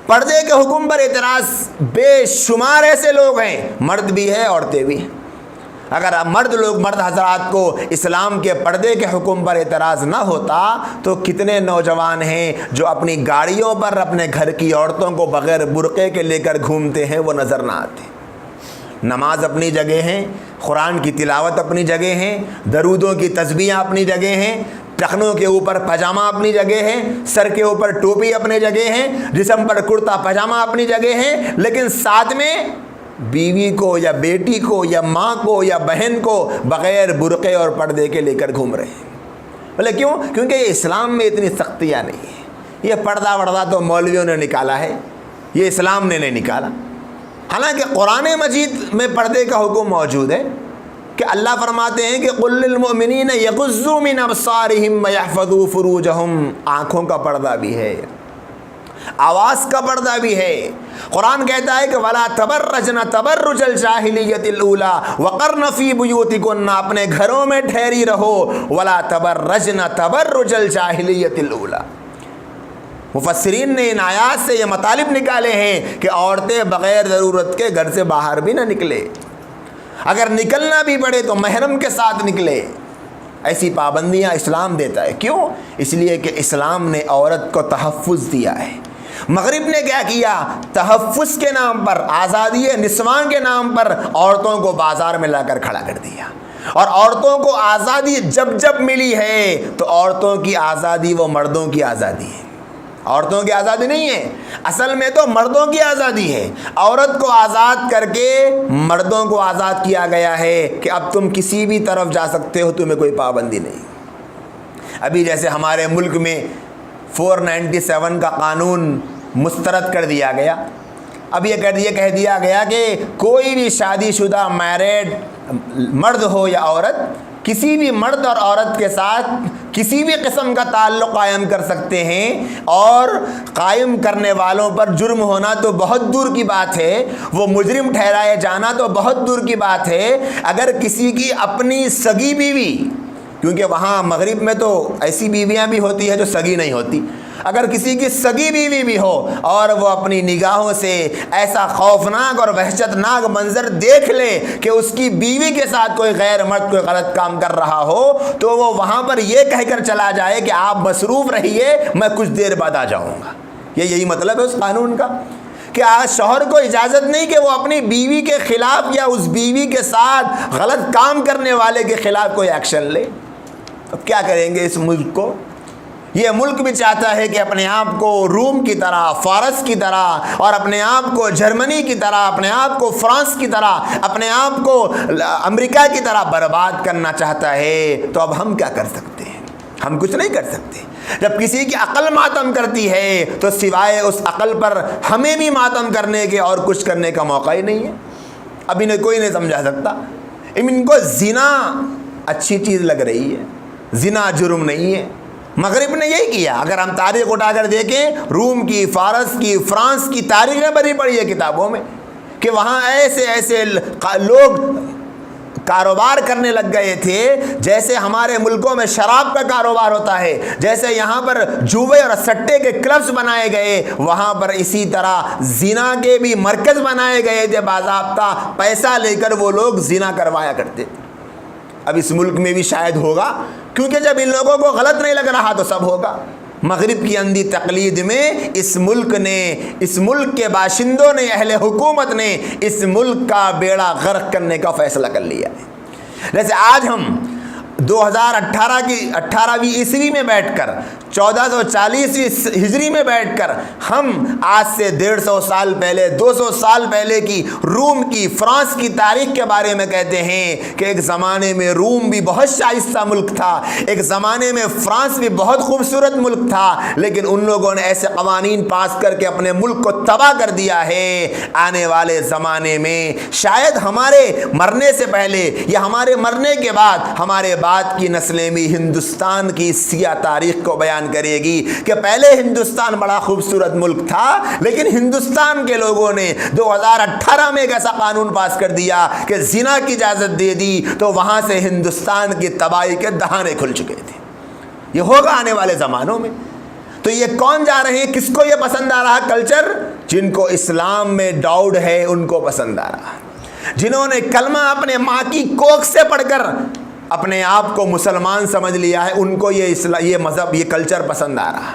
پردے کے حکم پر اعتراض بے شمار ایسے لوگ ہیں، مرد بھی ہے عورتیں بھی ہیں۔ اگر مرد حضرات کو اسلام کے پردے کے حکم پر اعتراض نہ ہوتا تو کتنے نوجوان ہیں جو اپنی گاڑیوں پر اپنے گھر کی عورتوں کو بغیر برقعے کے لے کر گھومتے ہیں، وہ نظر نہ آتے۔ نماز اپنی جگہ ہے، قرآن کی تلاوت اپنی جگہ ہے، درودوں کی تسبیحیں اپنی جگہ ہیں، ٹخنوں کے اوپر پاجامہ اپنی جگہ ہے، سر کے اوپر ٹوپی اپنی جگہ ہے، جسم پر کرتا پاجامہ اپنی جگہ ہے، لیکن ساتھ میں بیوی کو یا بیٹی کو یا ماں کو یا بہن کو بغیر برقعے اور پردے کے لے کر گھوم رہے ہیں۔ بولے کیوں؟ کیونکہ یہ اسلام میں اتنی سختیاں نہیں ہیں۔ یہ پردہ وردہ تو مولویوں نے نکالا ہے، یہ اسلام نے نہیں نکالا۔ حالانکہ قرآن مجید میں پردے کا حکم موجود ہے کہ اللہ فرماتے ہیں کہ قل للمؤمنین یغضوا من ابصارہم ویحفظوا فروجہم، آنکھوں کا پردہ بھی ہے، آواز کا پردہ بھی ہے۔ قرآن کہتا ہے کہ وَلَا تَبَرَّجْنَ تَبَرُّجَ الْجَاهِلِيَّةِ الْأُولَىٰ وَقَرْنَ فِي بُيُوتِكُنَّ، اپنے گھروں میں ٹھہری رہو، وَلَا تَبَرَّجْنَ تَبَرُّجَ الْجَاهِلِيَّةِ الْأُولَىٰ۔ مفسرین نے ان آیات سے یہ مطالب نکالے ہیں کہ عورتیں بغیر ضرورت کے گھر سے باہر بھی نہ نکلے، اگر نکلنا بھی پڑے تو محرم کے ساتھ نکلے۔ ایسی پابندیاں اسلام دیتا ہے۔ کیوں؟ اس لیے کہ اسلام نے عورت کو تحفظ دیا ہے۔ مغرب نے کیا کیا؟ تحفظ کے نام پر، آزادی نسواں کے نام پر عورتوں کو بازار میں لا کر کھڑا کر دیا، اور عورتوں کو آزادی جب ملی ہے تو عورتوں کی آزادی وہ مردوں کی آزادی ہے، عورتوں کی آزادی نہیں ہے، اصل میں تو مردوں کی آزادی ہے۔ عورت کو آزاد کر کے مردوں کو آزاد کیا گیا ہے کہ اب تم کسی بھی طرف جا سکتے ہو، تمہیں کوئی پابندی نہیں۔ ابھی جیسے ہمارے ملک میں 497 کا قانون مسترد کر دیا گیا، اب یہ کہہ دیا گیا کہ کوئی بھی شادی شدہ میرڈ مرد ہو یا عورت کسی بھی مرد اور عورت کے ساتھ کسی بھی قسم کا تعلق قائم کر سکتے ہیں، اور قائم کرنے والوں پر جرم ہونا تو بہت دور کی بات ہے، وہ مجرم ٹھہرائے جانا تو بہت دور کی بات ہے۔ اگر کسی کی اپنی سگی بیوی، کیونکہ وہاں مغرب میں تو ایسی بیویاں بھی ہوتی ہیں جو سگی نہیں ہوتی، اگر کسی کی سگی بیوی بھی ہو اور وہ اپنی نگاہوں سے ایسا خوفناک اور وحشتناک منظر دیکھ لے کہ اس کی بیوی کے ساتھ کوئی غیر مرد کوئی غلط کام کر رہا ہو، تو وہ وہاں پر یہ کہہ کر چلا جائے کہ آپ مصروف رہیے، میں کچھ دیر بعد آ جاؤں گا۔ یہی مطلب ہے اس قانون کا کہ آج شوہر کو اجازت نہیں کہ وہ اپنی بیوی کے خلاف یا اس بیوی کے ساتھ غلط کام کرنے والے کے خلاف کوئی ایکشن لے۔ اب کیا کریں گے اس ملک کو؟ یہ ملک بھی چاہتا ہے کہ اپنے آپ کو روم کی طرح، فارس کی طرح، اور اپنے آپ کو جرمنی کی طرح، اپنے آپ کو فرانس کی طرح، اپنے آپ کو امریکہ کی طرح برباد کرنا چاہتا ہے۔ تو اب ہم کیا کر سکتے ہیں؟ ہم کچھ نہیں کر سکتے۔ جب کسی کی عقل ماتم کرتی ہے تو سوائے اس عقل پر ہمیں بھی ماتم کرنے کے اور کچھ کرنے کا موقع ہی نہیں ہے۔ اب انہیں کوئی نہیں سمجھا سکتا۔ ان کو زنا اچھی چیز لگ رہی ہے، زنا جرم نہیں ہے۔ مغرب نے یہی کیا۔ اگر ہم تاریخ اٹھا کر دیکھیں، روم کی، فارس کی، فرانس کی تاریخیں بھری پڑی ہے کتابوں میں کہ وہاں ایسے لوگ کاروبار کرنے لگ گئے تھے جیسے ہمارے ملکوں میں شراب کا کاروبار ہوتا ہے، جیسے یہاں پر جوئے اور سٹے کے کلبز بنائے گئے، وہاں پر اسی طرح زنا کے بھی مرکز بنائے گئے تھے، باضابطہ پیسہ لے کر وہ لوگ زنا کروایا کرتے تھے۔ اب اس ملک میں بھی شاید ہوگا، کیونکہ جب ان لوگوں کو غلط نہیں لگ رہا تو سب ہوگا۔ مغرب کی اندھی تقلید میں اس ملک کے باشندوں نے، اہل حکومت نے اس ملک کا بیڑا غرق کرنے کا فیصلہ کر لیا ہے۔ جیسے آج ہم 2018ویں عیسوی میں بیٹھ کر، 1440 ہجری میں بیٹھ کر ہم آج سے 150 سال پہلے، 200 سال پہلے کی روم کی، فرانس کی تاریخ کے بارے میں کہتے ہیں کہ ایک زمانے میں روم بھی بہت شائستہ ملک تھا، ایک زمانے میں فرانس بھی بہت خوبصورت ملک تھا، لیکن ان لوگوں نے ایسے قوانین پاس کر کے اپنے ملک کو تباہ کر دیا ہے۔ آنے والے زمانے میں شاید ہمارے مرنے سے پہلے یا ہمارے مرنے کے بعد ہمارے بعد کی نسلیں بھی ہندوستان کی سیاہ تاریخ کو بیان کرے گی کہ پہلے ہندوستان بڑا خوبصورت ملک تھا، لیکن ہندوستان کے لوگوں نے 2018 میں ایک ایسا قانون پاس کر دیا کہ زنا کی اجازت دے دی، تو وہاں سے ہندوستان کی تباہی کے دہانے کھل چکے تھے۔ یہ ہوگا آنے والے زمانوں میں۔ تو یہ کون جا رہے ہیں؟ کس کو یہ پسند آ رہا کلچر؟ جن کو اسلام میں ڈاؤٹ ہے ان کو پسند آ رہا، جنہوں نے کلمہ اپنے ماں کی کوکھ سے پڑھ کر اپنے آپ کو مسلمان سمجھ لیا ہے، ان کو یہ مذہب، یہ کلچر پسند آ رہا،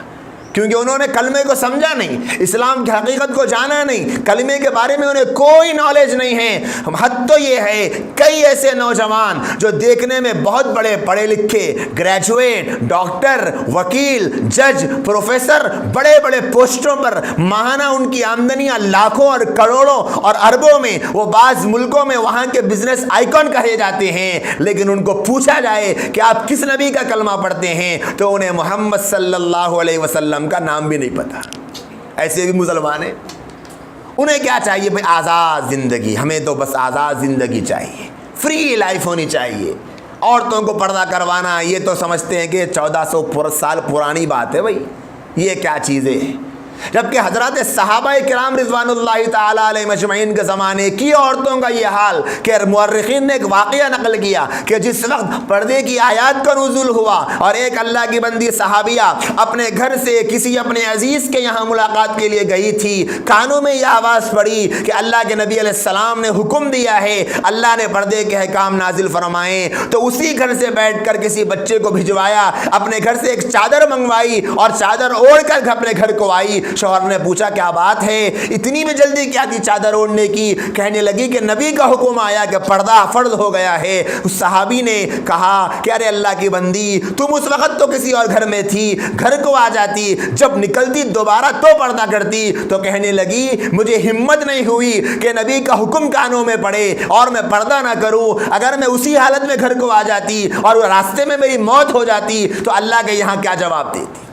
کیونکہ انہوں نے کلمے کو سمجھا نہیں، اسلام کی حقیقت کو جانا نہیں، کلمے کے بارے میں انہیں کوئی نالج نہیں ہے۔ حد تو یہ ہے کئی ایسے نوجوان جو دیکھنے میں بہت بڑے پڑھے لکھے، گریجویٹ، ڈاکٹر، وکیل، جج، پروفیسر، بڑے بڑے پوسٹوں پر ماہانہ ان کی آمدنیاں لاکھوں اور کروڑوں اور اربوں میں، وہ بعض ملکوں میں وہاں کے بزنس آئیکن کہے جاتے ہیں، لیکن ان کو پوچھا جائے کہ آپ کس نبی کا کلمہ پڑھتے ہیں تو انہیں محمد صلی اللہ علیہ وسلم کا نام بھی نہیں پتا۔ ایسے بھی مسلمان ہیں۔ انہیں کیا چاہیے بھائی؟ آزاد زندگی، ہمیں تو بس آزاد زندگی چاہیے، فری لائف ہونی چاہیے۔ عورتوں کو پردہ کروانا، یہ تو سمجھتے ہیں کہ 1400 سال پرانی بات ہے بھائی، یہ کیا چیزیں ہیں؟ جبکہ حضرات صحابہ کرام رضوان اللہ تعالیٰ علیہ مجمعین کے زمانے کی عورتوں کا یہ حال کہ مورخین نے ایک واقعہ نقل کیا کہ جس وقت پردے کی آیات کا نزول ہوا اور ایک اللہ کی بندی صحابیہ اپنے گھر سے کسی اپنے عزیز کے یہاں ملاقات کے لیے گئی تھی، کانوں میں یہ آواز پڑی کہ اللہ کے نبی علیہ السلام نے حکم دیا ہے، اللہ نے پردے کے احکام نازل فرمائے، تو اسی گھر سے بیٹھ کر کسی بچے کو بھجوایا، اپنے گھر سے ایک چادر منگوائی اور چادر اوڑھ کر اپنے گھر کو آئی۔ شوہر نے پوچھا کیا بات ہے، اتنی بھی جلدی کیا تھی چادر اوڑھنے کی؟ کہنے لگی کہ نبی کا حکم آیا کہ پردہ فرض ہو گیا ہے۔ اس صحابی نے کہا کہ ارے اللہ کی بندی، تم اس وقت تو کسی اور گھر میں تھی، گھر کو آ جاتی، جب نکلتی دوبارہ تو پردہ کرتی۔ تو کہنے لگی مجھے ہمت نہیں ہوئی کہ نبی کا حکم کانوں میں پڑے اور میں پردہ نہ کروں، اگر میں اسی حالت میں گھر کو آ جاتی اور راستے میں میری موت ہو جاتی تو اللہ کے یہاں کیا جواب دیتی؟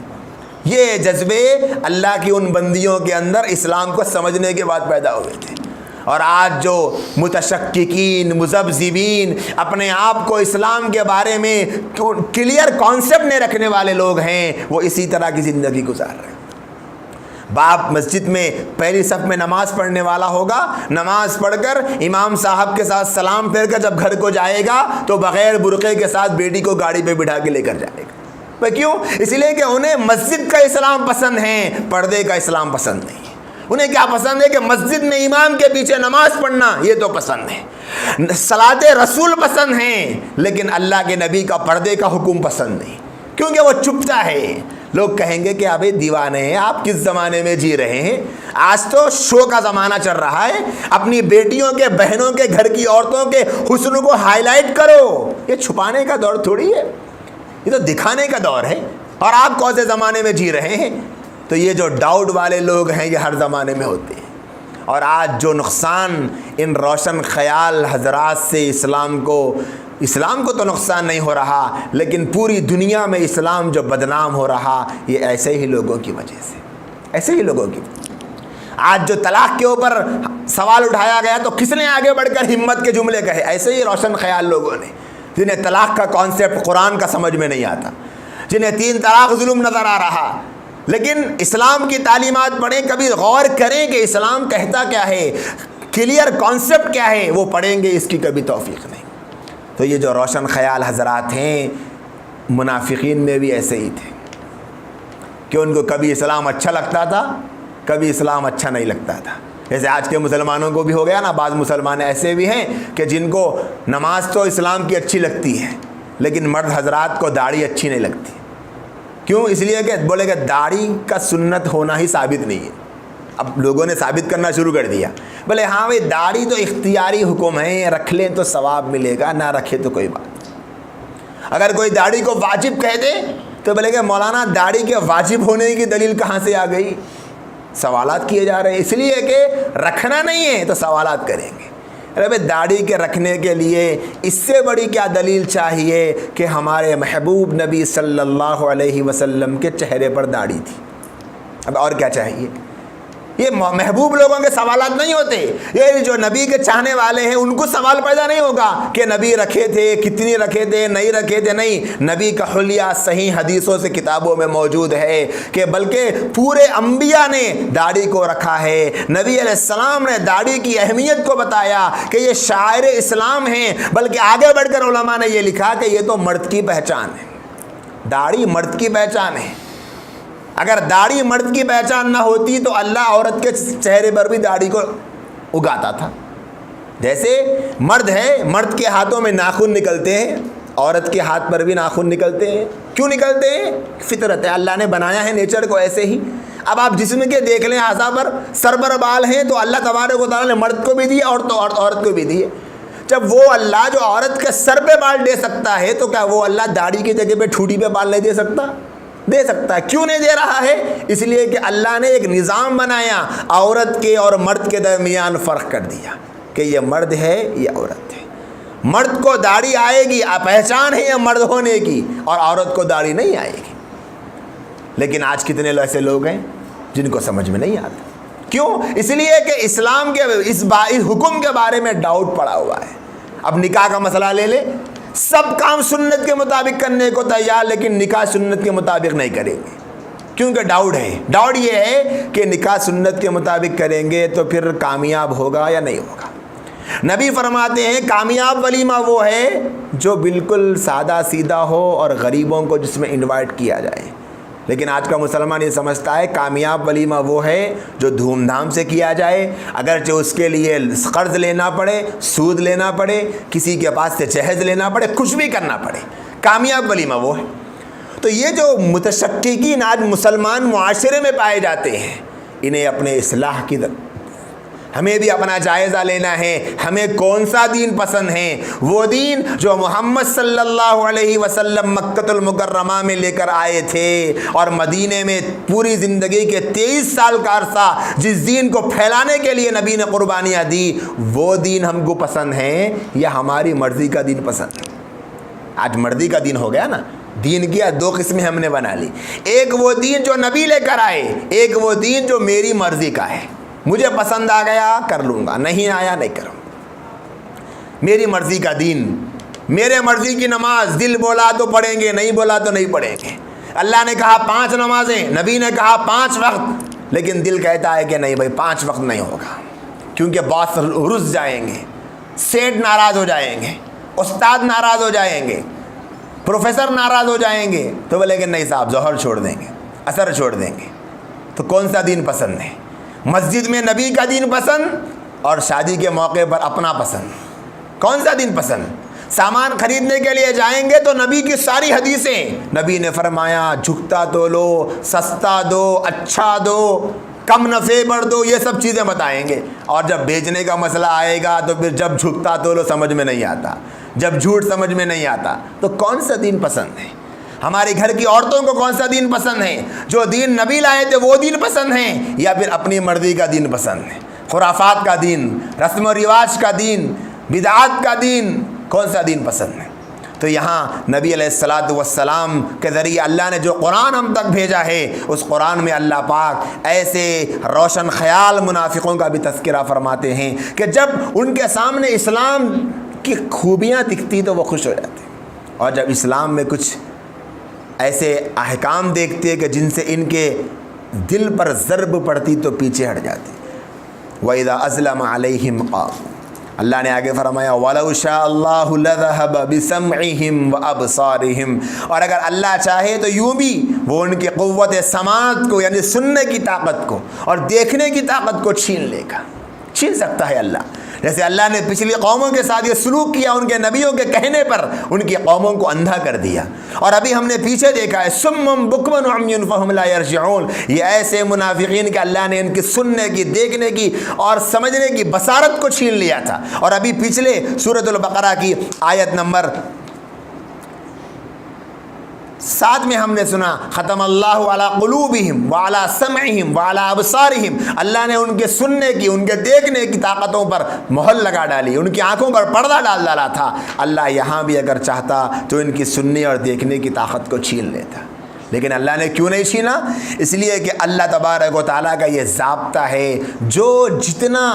یہ جذبے اللہ کی ان بندیوں کے اندر اسلام کو سمجھنے کے بعد پیدا ہوئے تھے۔ اور آج جو متشککین، مذبذبین، اپنے آپ کو اسلام کے بارے میں کلیئر کانسیپٹ نہیں رکھنے والے لوگ ہیں، وہ اسی طرح کی زندگی گزار رہے ہیں۔ باپ مسجد میں پہلی صف میں نماز پڑھنے والا ہوگا، نماز پڑھ کر امام صاحب کے ساتھ سلام پھیر کر جب گھر کو جائے گا تو بغیر برقعے کے ساتھ بیٹی کو گاڑی پہ بٹھا کے لے کر جائے گا۔ کیوں؟ اس لیے کہ انہیں مسجد کا اسلام پسند ہے، پردے کا اسلام پسند نہیں۔ انہیں کیا پسند ہے کہ مسجد میں امام کے پیچھے نماز پڑھنا، یہ تو پسند ہے، صلاۃ رسول پسند ہیں، لیکن اللہ کے نبی کا پردے کا حکم پسند نہیں، کیونکہ وہ چپتا ہے۔ لوگ کہیں گے کہ ابھی دیوانے ہیں، آپ کس زمانے میں جی رہے ہیں؟ آج تو شو کا زمانہ چل رہا ہے، اپنی بیٹیوں کے، بہنوں کے، گھر کی عورتوں کے حسن کو ہائی لائٹ کرو۔ یہ چھپانے کا دور تھوڑی ہے، یہ تو دکھانے کا دور ہے۔ اور آپ کون سے زمانے میں جی رہے ہیں؟ تو یہ جو ڈاؤٹ والے لوگ ہیں یہ ہر زمانے میں ہوتے ہیں۔ اور آج جو نقصان ان روشن خیال حضرات سے اسلام کو تو نقصان نہیں ہو رہا، لیکن پوری دنیا میں اسلام جو بدنام ہو رہا، یہ ایسے ہی لوگوں کی وجہ سے، ایسے ہی لوگوں کی۔ آج جو طلاق کے اوپر سوال اٹھایا گیا تو کس نے آگے بڑھ کر ہمت کے جملے کہے؟ ایسے ہی روشن خیال لوگوں نے، جنہیں طلاق کا کانسیپٹ قرآن کا سمجھ میں نہیں آتا، جنہیں 3 طلاق ظلم نظر آ رہا، لیکن اسلام کی تعلیمات پڑھیں، کبھی غور کریں کہ اسلام کہتا کیا ہے، کلیئر کانسیپٹ کیا ہے، وہ پڑھیں گے، اس کی کبھی توفیق نہیں۔ تو یہ جو روشن خیال حضرات ہیں، منافقین میں بھی ایسے ہی تھے کہ ان کو کبھی اسلام اچھا لگتا تھا، کبھی اسلام اچھا نہیں لگتا تھا۔ جیسے آج کے مسلمانوں کو بھی ہو گیا نا، بعض مسلمان ایسے بھی ہیں کہ جن کو نماز تو اسلام کی اچھی لگتی ہے، لیکن مرد حضرات کو داڑھی اچھی نہیں لگتی، کیوں؟ اس لیے کہ بولے کہ داڑھی کا سنت ہونا ہی ثابت نہیں ہے. اب لوگوں نے ثابت کرنا شروع کر دیا. بولے ہاں بھائی داڑھی تو اختیاری حکم ہے، رکھ لیں تو ثواب ملے گا، نہ رکھے تو کوئی بات. اگر کوئی داڑھی کو واجب کہہ دے تو بولے کہ مولانا داڑھی کے واجب ہونے کی دلیل کہاں سے آ گئی؟ سوالات کیے جا رہے ہیں. اس لیے کہ رکھنا نہیں ہے تو سوالات کریں گے. ارے بھائی داڑھی کے رکھنے کے لیے اس سے بڑی کیا دلیل چاہیے کہ ہمارے محبوب نبی صلی اللہ علیہ وسلم کے چہرے پر داڑھی تھی. اب اور کیا چاہیے؟ یہ محبوب لوگوں کے سوالات نہیں ہوتے. یہ جو نبی کے چاہنے والے ہیں ان کو سوال پیدا نہیں ہوگا کہ نبی رکھے تھے، کتنی رکھے تھے، نہیں رکھے تھے. نہیں، نبی کا حلیہ صحیح حدیثوں سے کتابوں میں موجود ہے کہ بلکہ پورے انبیاء نے داڑھی کو رکھا ہے. نبی علیہ السلام نے داڑھی کی اہمیت کو بتایا کہ یہ شاعر اسلام ہیں. بلکہ آگے بڑھ کر علماء نے یہ لکھا کہ یہ تو مرد کی پہچان ہے. داڑھی مرد کی پہچان ہے. اگر داڑھی مرد کی پہچان نہ ہوتی تو اللہ عورت کے چہرے پر بھی داڑھی کو اگاتا تھا. جیسے مرد ہے، مرد کے ہاتھوں میں ناخن نکلتے ہیں، عورت کے ہاتھ پر بھی ناخن نکلتے ہیں. کیوں نکلتے ہیں؟ فطرت ہے، اللہ نے بنایا ہے نیچر کو ایسے ہی. اب آپ جسم کے دیکھ لیں اعضاء پر سر پر بال ہیں تو اللہ تبارک و تعالیٰ نے مرد کو بھی دیے اور تو عورت کو بھی دیے. جب وہ اللہ جو عورت کے سر پہ بال دے سکتا ہے تو کیا وہ اللہ داڑھی کی جگہ پہ ٹھوٹی پہ بال نہیں دے سکتا؟ دے سکتا ہے. کیوں نہیں دے رہا ہے؟ اس لیے کہ اللہ نے ایک نظام بنایا، عورت کے اور مرد کے درمیان فرق کر دیا کہ یہ مرد ہے یہ عورت ہے. مرد کو داڑھی آئے گی، پہچان ہے یہ مرد ہونے کی، اور عورت کو داڑھی نہیں آئے گی. لیکن آج کتنے ایسے لوگ ہیں جن کو سمجھ میں نہیں آتا. کیوں؟ اس لیے کہ اسلام کے اس حکم کے بارے میں ڈاؤٹ پڑا ہوا ہے. اب نکاح کا مسئلہ لے لے، سب کام سنت کے مطابق کرنے کو تیار، لیکن نکاح سنت کے مطابق نہیں کریں گے کیونکہ ڈاؤٹ ہے. ڈاؤٹ یہ ہے کہ نکاح سنت کے مطابق کریں گے تو پھر کامیاب ہوگا یا نہیں ہوگا. نبی فرماتے ہیں کامیاب ولیمہ وہ ہے جو بالکل سادہ سیدھا ہو اور غریبوں کو جس میں انوائٹ کیا جائے. لیکن آج کا مسلمان یہ سمجھتا ہے کامیاب ولیمہ وہ ہے جو دھوم دھام سے کیا جائے، اگرچہ اس کے لیے قرض لینا پڑے، سود لینا پڑے، کسی کے پاس سے جہیز لینا پڑے، کچھ بھی کرنا پڑے. کامیاب ولیمہ وہ ہے. تو یہ جو متشککین آج مسلمان معاشرے میں پائے جاتے ہیں، انہیں اپنے اصلاح کی ہمیں بھی اپنا جائزہ لینا ہے. ہمیں کون سا دین پسند ہے؟ وہ دین جو محمد صلی اللہ علیہ وسلم مکۃ المکرمہ میں لے کر آئے تھے اور مدینے میں پوری زندگی کے 23 سال کا عرصہ جس دین کو پھیلانے کے لیے نبی نے قربانیاں دی، وہ دین ہم کو پسند ہے یا ہماری مرضی کا دین پسند ہے؟ آج مرضی کا دین ہو گیا نا. دین کی دو قسمیں ہم نے بنا لی. ایک وہ دین جو نبی لے کر آئے، ایک وہ دین جو میری مرضی کا ہے. مجھے پسند آ گیا کر لوں گا، نہیں آیا نہیں کروں. میری مرضی کا دین، میرے مرضی کی نماز، دل بولا تو پڑھیں گے، نہیں بولا تو نہیں پڑھیں گے. اللہ نے کہا 5 نمازیں، نبی نے کہا 5 وقت، لیکن دل کہتا ہے کہ نہیں بھائی 5 وقت نہیں ہوگا، کیونکہ باس رس جائیں گے، سیٹ ناراض ہو جائیں گے، استاد ناراض ہو جائیں گے، پروفیسر ناراض ہو جائیں گے. تو بولے کہ نہیں صاحب ظہر چھوڑ دیں گے، عصر چھوڑ دیں گے. تو کون سا دین پسند ہے؟ مسجد میں نبی کا دین پسند اور شادی کے موقع پر اپنا پسند؟ کون سا دین پسند؟ سامان خریدنے کے لیے جائیں گے تو نبی کی ساری حدیثیں، نبی نے فرمایا جھکتا تو لو، سستا دو، اچھا دو، کم نفع پر دو، یہ سب چیزیں بتائیں گے. اور جب بیچنے کا مسئلہ آئے گا تو پھر جب جھکتا تو لو سمجھ میں نہیں آتا، جب جھوٹ سمجھ میں نہیں آتا. تو کون سا دین پسند ہے؟ ہمارے گھر کی عورتوں کو کون سا دین پسند ہے؟ جو دین نبی لائے تھے وہ دین پسند ہے یا پھر اپنی مرضی کا دین پسند ہے؟ خرافات کا دین، رسم و رواج کا دین، بدعات کا دین، کون سا دین پسند ہے؟ تو یہاں نبی علیہ الصلاۃ والسلام کے ذریعے اللہ نے جو قرآن ہم تک بھیجا ہے، اس قرآن میں اللہ پاک ایسے روشن خیال منافقوں کا بھی تذکرہ فرماتے ہیں کہ جب ان کے سامنے اسلام کی خوبیاں دکھتی تو وہ خوش ہو جاتے، اور جب اسلام میں کچھ ایسے احکام دیکھتے کہ جن سے ان کے دل پر ضرب پڑتی تو پیچھے ہٹ جاتی. وَإِذَا أَزْلَمَ عَلَيْهِمْ قَامُوا، اللہ نے آگے فرمایا وَلَوْ شَاءَ اللَّهُ لَذَهَبَ بِسَمْعِهِمْ وَأَبْصَارِهِمْ، اور اگر اللہ چاہے تو یوں بھی وہ ان کی قوت سماعت کو یعنی سننے کی طاقت کو اور دیکھنے کی طاقت کو چھین لے گا. چھین سکتا ہے اللہ، جیسے اللہ نے پچھلی قوموں کے ساتھ یہ سلوک کیا، ان کے نبیوں کے کہنے پر ان کی قوموں کو اندھا کر دیا. اور ابھی ہم نے پیچھے دیکھا ہے سم بکم عمی فہم لا یرجعون، یہ ایسے منافقین کہ اللہ نے ان کی سننے کی، دیکھنے کی اور سمجھنے کی بصارت کو چھین لیا تھا. اور ابھی پچھلے سورۃ البقرہ کی آیت نمبر 7 میں ہم نے سنا ختم اللہ علی قلوبہم وعلی سمعہم وعلی ابصارہم، اللہ نے ان کے سننے کی، ان کے دیکھنے کی طاقتوں پر مہر لگا ڈالی، ان کی آنکھوں پر پردہ ڈال ڈالا تھا. اللہ یہاں بھی اگر چاہتا تو ان کی سننے اور دیکھنے کی طاقت کو چھین لیتا، لیکن اللہ نے کیوں نہیں چھینا؟ اس لیے کہ اللہ تبارک و تعالیٰ کا یہ ضابطہ ہے، جو جتنا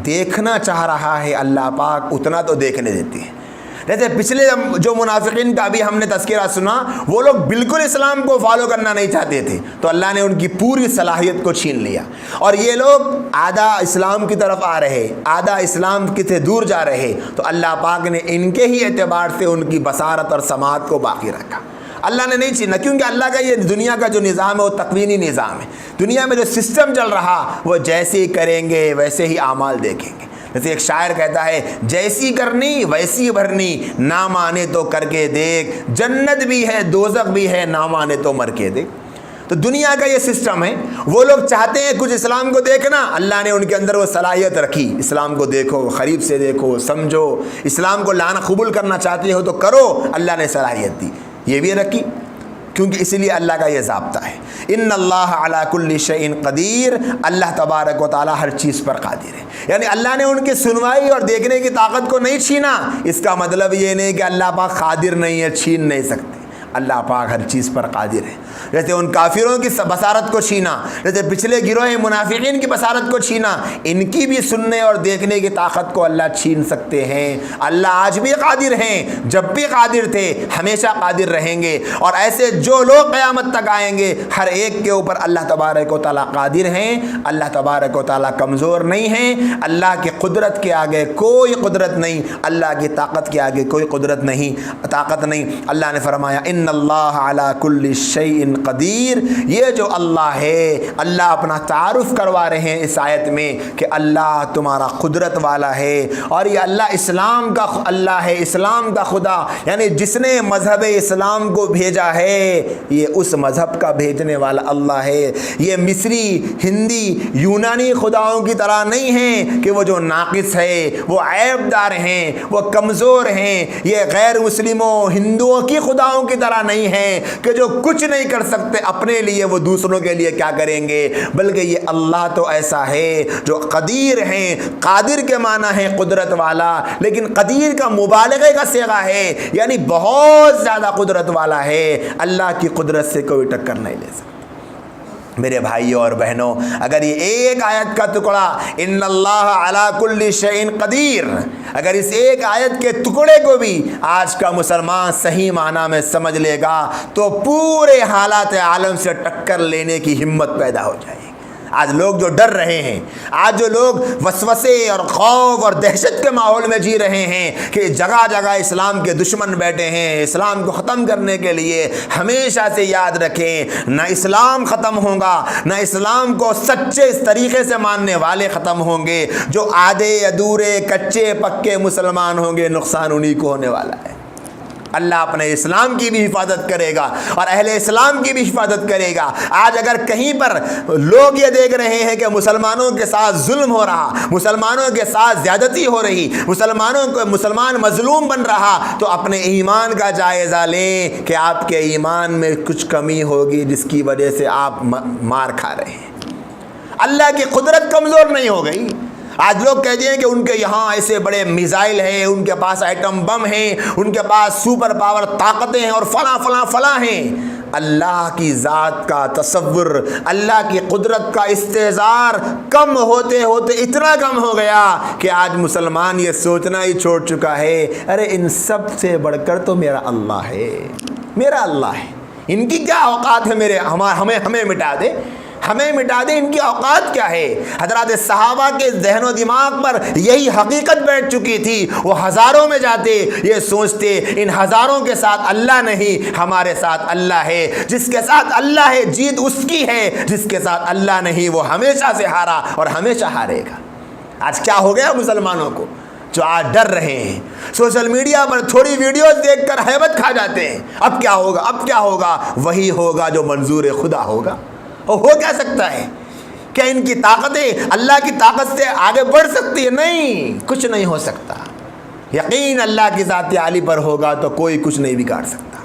دیکھنا چاہ رہا ہے اللہ پاک اتنا تو دیکھنے دیتے ہیں. جیسے پچھلے جو منافقین کا ابھی ہم نے تذکرہ سنا، وہ لوگ بالکل اسلام کو فالو کرنا نہیں چاہتے تھے، تو اللہ نے ان کی پوری صلاحیت کو چھین لیا. اور یہ لوگ آدھا اسلام کی طرف آ رہے، آدھا اسلام کی سے دور جا رہے، تو اللہ پاک نے ان کے ہی اعتبار سے ان کی بصارت اور سماعت کو باقی رکھا. اللہ نے نہیں چھینا، کیونکہ اللہ کا یہ دنیا کا جو نظام ہے وہ تکوینی نظام ہے. دنیا میں جو سسٹم چل رہا وہ جیسے ہی کریں گے ویسے ہی اعمال دیکھیں گے. جیسے ایک شاعر کہتا ہے جیسی کرنی ویسی بھرنی، نہ مانے تو کر کے دیکھ، جنت بھی ہے دوزخ بھی ہے، نہ مانے تو مر کے دیکھ. تو دنیا کا یہ سسٹم ہے. وہ لوگ چاہتے ہیں کچھ اسلام کو دیکھنا، اللہ نے ان کے اندر وہ صلاحیت رکھی، اسلام کو دیکھو، قریب سے دیکھو، سمجھو، اسلام کو لانا قبول کرنا چاہتے ہو تو کرو، اللہ نے صلاحیت دی. یہ بھی رکھی کیونکہ اس لیے اللہ کا یہ ضابطہ ہے. ان اللہ علی کل شیء قدیر، اللہ تبارک و تعالی ہر چیز پر قادر ہے. یعنی اللہ نے ان کی سنوائی اور دیکھنے کی طاقت کو نہیں چھینا، اس کا مطلب یہ نہیں کہ اللہ پاک قادر نہیں ہے، چھین نہیں سکتے. اللہ پاک ہر چیز پر قادر ہے. جیسے ان کافروں کی بصارت کو چھینا، جیسے پچھلے گروہ منافقین کی بصارت کو چھینا، ان کی بھی سننے اور دیکھنے کی طاقت کو اللہ چھین سکتے ہیں. اللہ آج بھی قادر ہیں، جب بھی قادر تھے، ہمیشہ قادر رہیں گے. اور ایسے جو لوگ قیامت تک آئیں گے، ہر ایک کے اوپر اللہ تبارک و تعالیٰ قادر ہیں. اللہ تبارک و تعالیٰ کمزور نہیں ہیں. اللہ کی قدرت کے آگے کوئی قدرت نہیں، اللہ کی طاقت کے آگے کوئی قدرت نہیں، طاقت نہیں. اللہ نے فرمایا ان اللہ علی کل شیء قدیر. یہ جو اللہ ہے، اللہ اپنا تعارف کروا رہے ہیں اس آیت میں کہ اللہ تمہارا قدرت والا ہے. اور یہ اللہ اسلام کا اللہ ہے، اسلام کا خدا، یعنی جس نے مذہب اسلام کو بھیجا ہے یہ اس مذہب کا بھیجنے والا اللہ ہے. یہ مصری، ہندی، یونانی خداؤں کی طرح نہیں ہیں کہ وہ جو ناقص ہے، وہ عیب دار ہیں، وہ کمزور ہیں. یہ غیر مسلموں، ہندوؤں کی خداؤں کی طرح نہیں ہیں کہ جو کچھ نہیں کر سکتے اپنے لیے، وہ دوسروں کے لیے کیا کریں گے. بلکہ یہ اللہ تو ایسا ہے جو قدیر ہیں. قادر کے معنی ہے قدرت والا، لیکن قدیر کا مبالغے کا صیغہ ہے، یعنی بہت زیادہ قدرت والا ہے. اللہ کی قدرت سے کوئی ٹکر نہیں لے سکتا. میرے بھائیوں اور بہنوں، اگر یہ ایک آیت کا ٹکڑا ان اللہ علی کل شیء قدیر، اگر اس ایک آیت کے ٹکڑے کو بھی آج کا مسلمان صحیح معنی میں سمجھ لے گا تو پورے حالات عالم سے ٹکر لینے کی ہمت پیدا ہو جائے گی. آج لوگ جو ڈر رہے ہیں، آج جو لوگ وسوسے اور خوف اور دہشت کے ماحول میں جی رہے ہیں کہ جگہ جگہ اسلام کے دشمن بیٹھے ہیں اسلام کو ختم کرنے کے لیے، ہمیشہ سے یاد رکھیں نہ اسلام ختم ہوگا، نہ اسلام کو سچے اس طریقے سے ماننے والے ختم ہوں گے. جو آدھے ادھورے کچے پکے مسلمان ہوں گے، نقصان انہی کو ہونے والا ہے. اللہ اپنے اسلام کی بھی حفاظت کرے گا اور اہل اسلام کی بھی حفاظت کرے گا. آج اگر کہیں پر لوگ یہ دیکھ رہے ہیں کہ مسلمانوں کے ساتھ ظلم ہو رہا، مسلمانوں کے ساتھ زیادتی ہو رہی، مسلمان مظلوم بن رہا، تو اپنے ایمان کا جائزہ لیں کہ آپ کے ایمان میں کچھ کمی ہوگی جس کی وجہ سے آپ مار کھا رہے ہیں. اللہ کی قدرت کمزور نہیں ہو گئی. آج لوگ کہتے ہیں کہ ان کے یہاں ایسے بڑے میزائل ہیں، ان کے پاس ایٹم بم ہیں، ان کے پاس سپر پاور طاقتیں ہیں اور فلاں فلاں فلاں ہیں. اللہ کی ذات کا تصور، اللہ کی قدرت کا استحضار کم ہوتے ہوتے اتنا کم ہو گیا کہ آج مسلمان یہ سوچنا ہی چھوڑ چکا ہے ارے ان سب سے بڑھ کر تو میرا اللہ ہے، میرا اللہ ہے. ان کی کیا اوقات ہے میرے ہمیں مٹا دے، ہمیں مٹا دے. ان کی اوقات کیا ہے؟ حضرات صحابہ کے ذہن و دماغ پر یہی حقیقت بیٹھ چکی تھی. وہ ہزاروں میں جاتے یہ سوچتے ان ہزاروں کے ساتھ اللہ نہیں، ہمارے ساتھ اللہ ہے. جس کے ساتھ اللہ ہے جیت اس کی ہے، جس کے ساتھ اللہ نہیں وہ ہمیشہ سے ہارا اور ہمیشہ ہارے گا. آج کیا ہو گیا مسلمانوں کو جو آج ڈر رہے ہیں، سوشل میڈیا پر تھوڑی ویڈیوز دیکھ کر ہیبت کھا جاتے ہیں، اب کیا ہوگا، اب کیا ہوگا؟ وہی ہوگا جو منظور خدا ہوگا۔ اور ہو کیا سکتا ہے؟ کیا ان کی طاقتیں اللہ کی طاقت سے آگے بڑھ سکتی ہے؟ نہیں، کچھ نہیں ہو سکتا۔ یقین اللہ کی ذات عالی پر ہوگا تو کوئی کچھ نہیں بگاڑ سکتا۔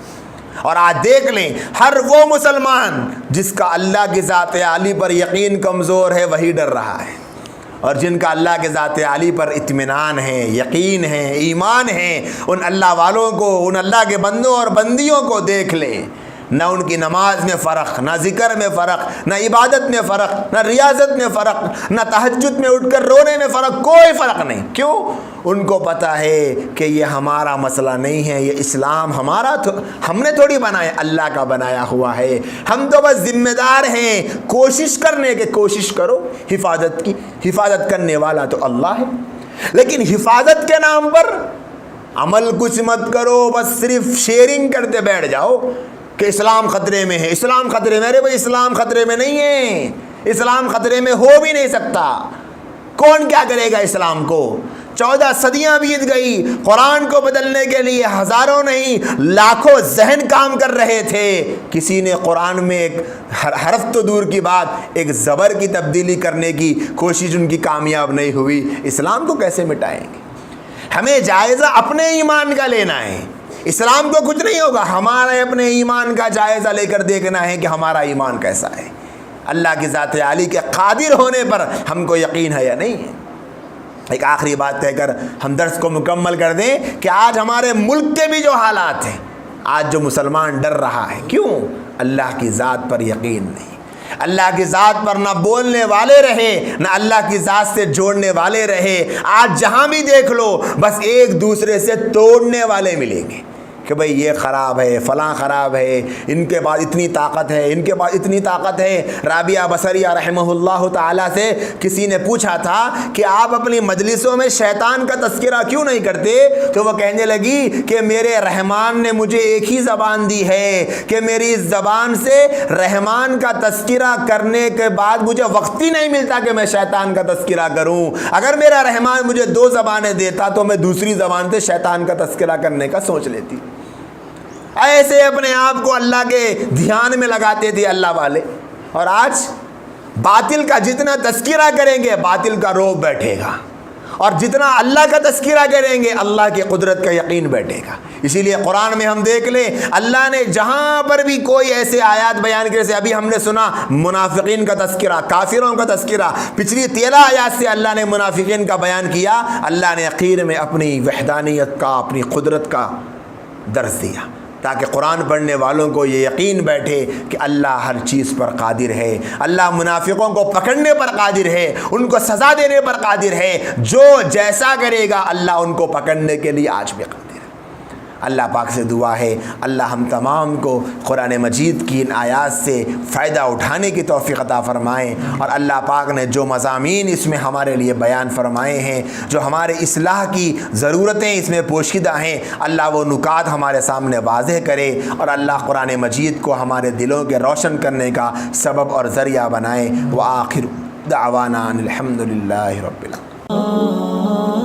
اور آج دیکھ لیں، ہر وہ مسلمان جس کا اللہ کی ذات عالی پر یقین کمزور ہے وہی ڈر رہا ہے، اور جن کا اللہ کے ذات عالی پر اطمینان ہے، یقین ہے، ایمان ہے، ان اللہ والوں کو، ان اللہ کے بندوں اور بندیوں کو دیکھ لیں، نہ ان کی نماز میں فرق، نہ ذکر میں فرق، نہ عبادت میں فرق، نہ ریاضت میں فرق، نہ تہجد میں اٹھ کر رونے میں فرق، کوئی فرق نہیں۔ کیوں؟ ان کو پتہ ہے کہ یہ ہمارا مسئلہ نہیں ہے، یہ اسلام ہم نے تھوڑی بنایا، اللہ کا بنایا ہوا ہے، ہم تو بس ذمہ دار ہیں کوشش کرنے کے، کوشش کرو حفاظت کی، حفاظت کرنے والا تو اللہ ہے۔ لیکن حفاظت کے نام پر عمل کچھ مت کرو، بس صرف شیئرنگ کرتے بیٹھ جاؤ کہ اسلام خطرے میں ہے، اسلام خطرے میں۔ ارے بھائی، اسلام خطرے میں نہیں ہے، اسلام خطرے میں ہو بھی نہیں سکتا۔ کون کیا کرے گا اسلام کو؟ 14 صدیاں بیت گئی، قرآن کو بدلنے کے لیے ہزاروں نہیں لاکھوں ذہن کام کر رہے تھے، کسی نے قرآن میں ایک حرف تو دور کی بات، ایک زبر کی تبدیلی کرنے کی کوشش ان کی کامیاب نہیں ہوئی۔ اسلام کو کیسے مٹائیں گے؟ ہمیں جائزہ اپنے ایمان کا لینا ہے، اسلام کو کچھ نہیں ہوگا، ہمارے اپنے ایمان کا جائزہ لے کر دیکھنا ہے کہ ہمارا ایمان کیسا ہے، اللہ کی ذات عالی کے قادر ہونے پر ہم کو یقین ہے یا نہیں ہے۔ ایک آخری بات کہہ کر ہم درس کو مکمل کر دیں کہ آج ہمارے ملک کے بھی جو حالات ہیں، آج جو مسلمان ڈر رہا ہے، کیوں؟ اللہ کی ذات پر یقین نہیں، اللہ کی ذات پر نہ بولنے والے رہے، نہ اللہ کی ذات سے جوڑنے والے رہے۔ آج جہاں بھی دیکھ لو بس ایک دوسرے سے توڑنے والے ملیں گے کہ بھئی یہ خراب ہے، فلاں خراب ہے، ان کے پاس اتنی طاقت ہے، ان کے پاس اتنی طاقت ہے۔ رابعہ بصریہ رحمہ اللہ تعالیٰ سے کسی نے پوچھا تھا کہ آپ اپنی مجلسوں میں شیطان کا تذکرہ کیوں نہیں کرتے؟ تو وہ کہنے لگی کہ میرے رحمان نے مجھے ایک ہی زبان دی ہے کہ میری اس زبان سے رحمان کا تذکرہ کرنے کے بعد مجھے وقت ہی نہیں ملتا کہ میں شیطان کا تذکرہ کروں۔ اگر میرا رحمان مجھے 2 زبانیں دیتا تو میں دوسری زبان سے شیطان کا تذکرہ کرنے کا سوچ لیتی۔ ایسے اپنے آپ کو اللہ کے دھیان میں لگاتے تھے اللہ والے، اور آج باطل کا جتنا تذکرہ کریں گے باطل کا روب بیٹھے گا، اور جتنا اللہ کا تذکرہ کریں گے اللہ کی قدرت کا یقین بیٹھے گا۔ اسی لیے قرآن میں ہم دیکھ لیں، اللہ نے جہاں پر بھی کوئی ایسے آیات بیان کی، جیسے ابھی ہم نے سنا منافقین کا تذکرہ، کافروں کا تذکرہ، پچھلی 13 آیات سے اللہ نے منافقین کا بیان کیا، اللہ نے اخیر میں اپنی وحدانیت کا، اپنی قدرت کا درس دیا، تاکہ قرآن پڑھنے والوں کو یہ یقین بیٹھے کہ اللہ ہر چیز پر قادر ہے، اللہ منافقوں کو پکڑنے پر قادر ہے، ان کو سزا دینے پر قادر ہے، جو جیسا کرے گا اللہ ان کو پکڑنے کے لیے آج بھی قادر ہے۔ اللہ پاک سے دعا ہے اللہ ہم تمام کو قرآن مجید کی ان آیات سے فائدہ اٹھانے کی توفیق عطا فرمائیں، اور اللہ پاک نے جو مضامین اس میں ہمارے لیے بیان فرمائے ہیں، جو ہمارے اصلاح کی ضرورتیں اس میں پوشیدہ ہیں، اللہ وہ نکات ہمارے سامنے واضح کرے، اور اللہ قرآن مجید کو ہمارے دلوں کے روشن کرنے کا سبب اور ذریعہ بنائے۔ وآخر دعوانا الحمد للہ رب العالمین۔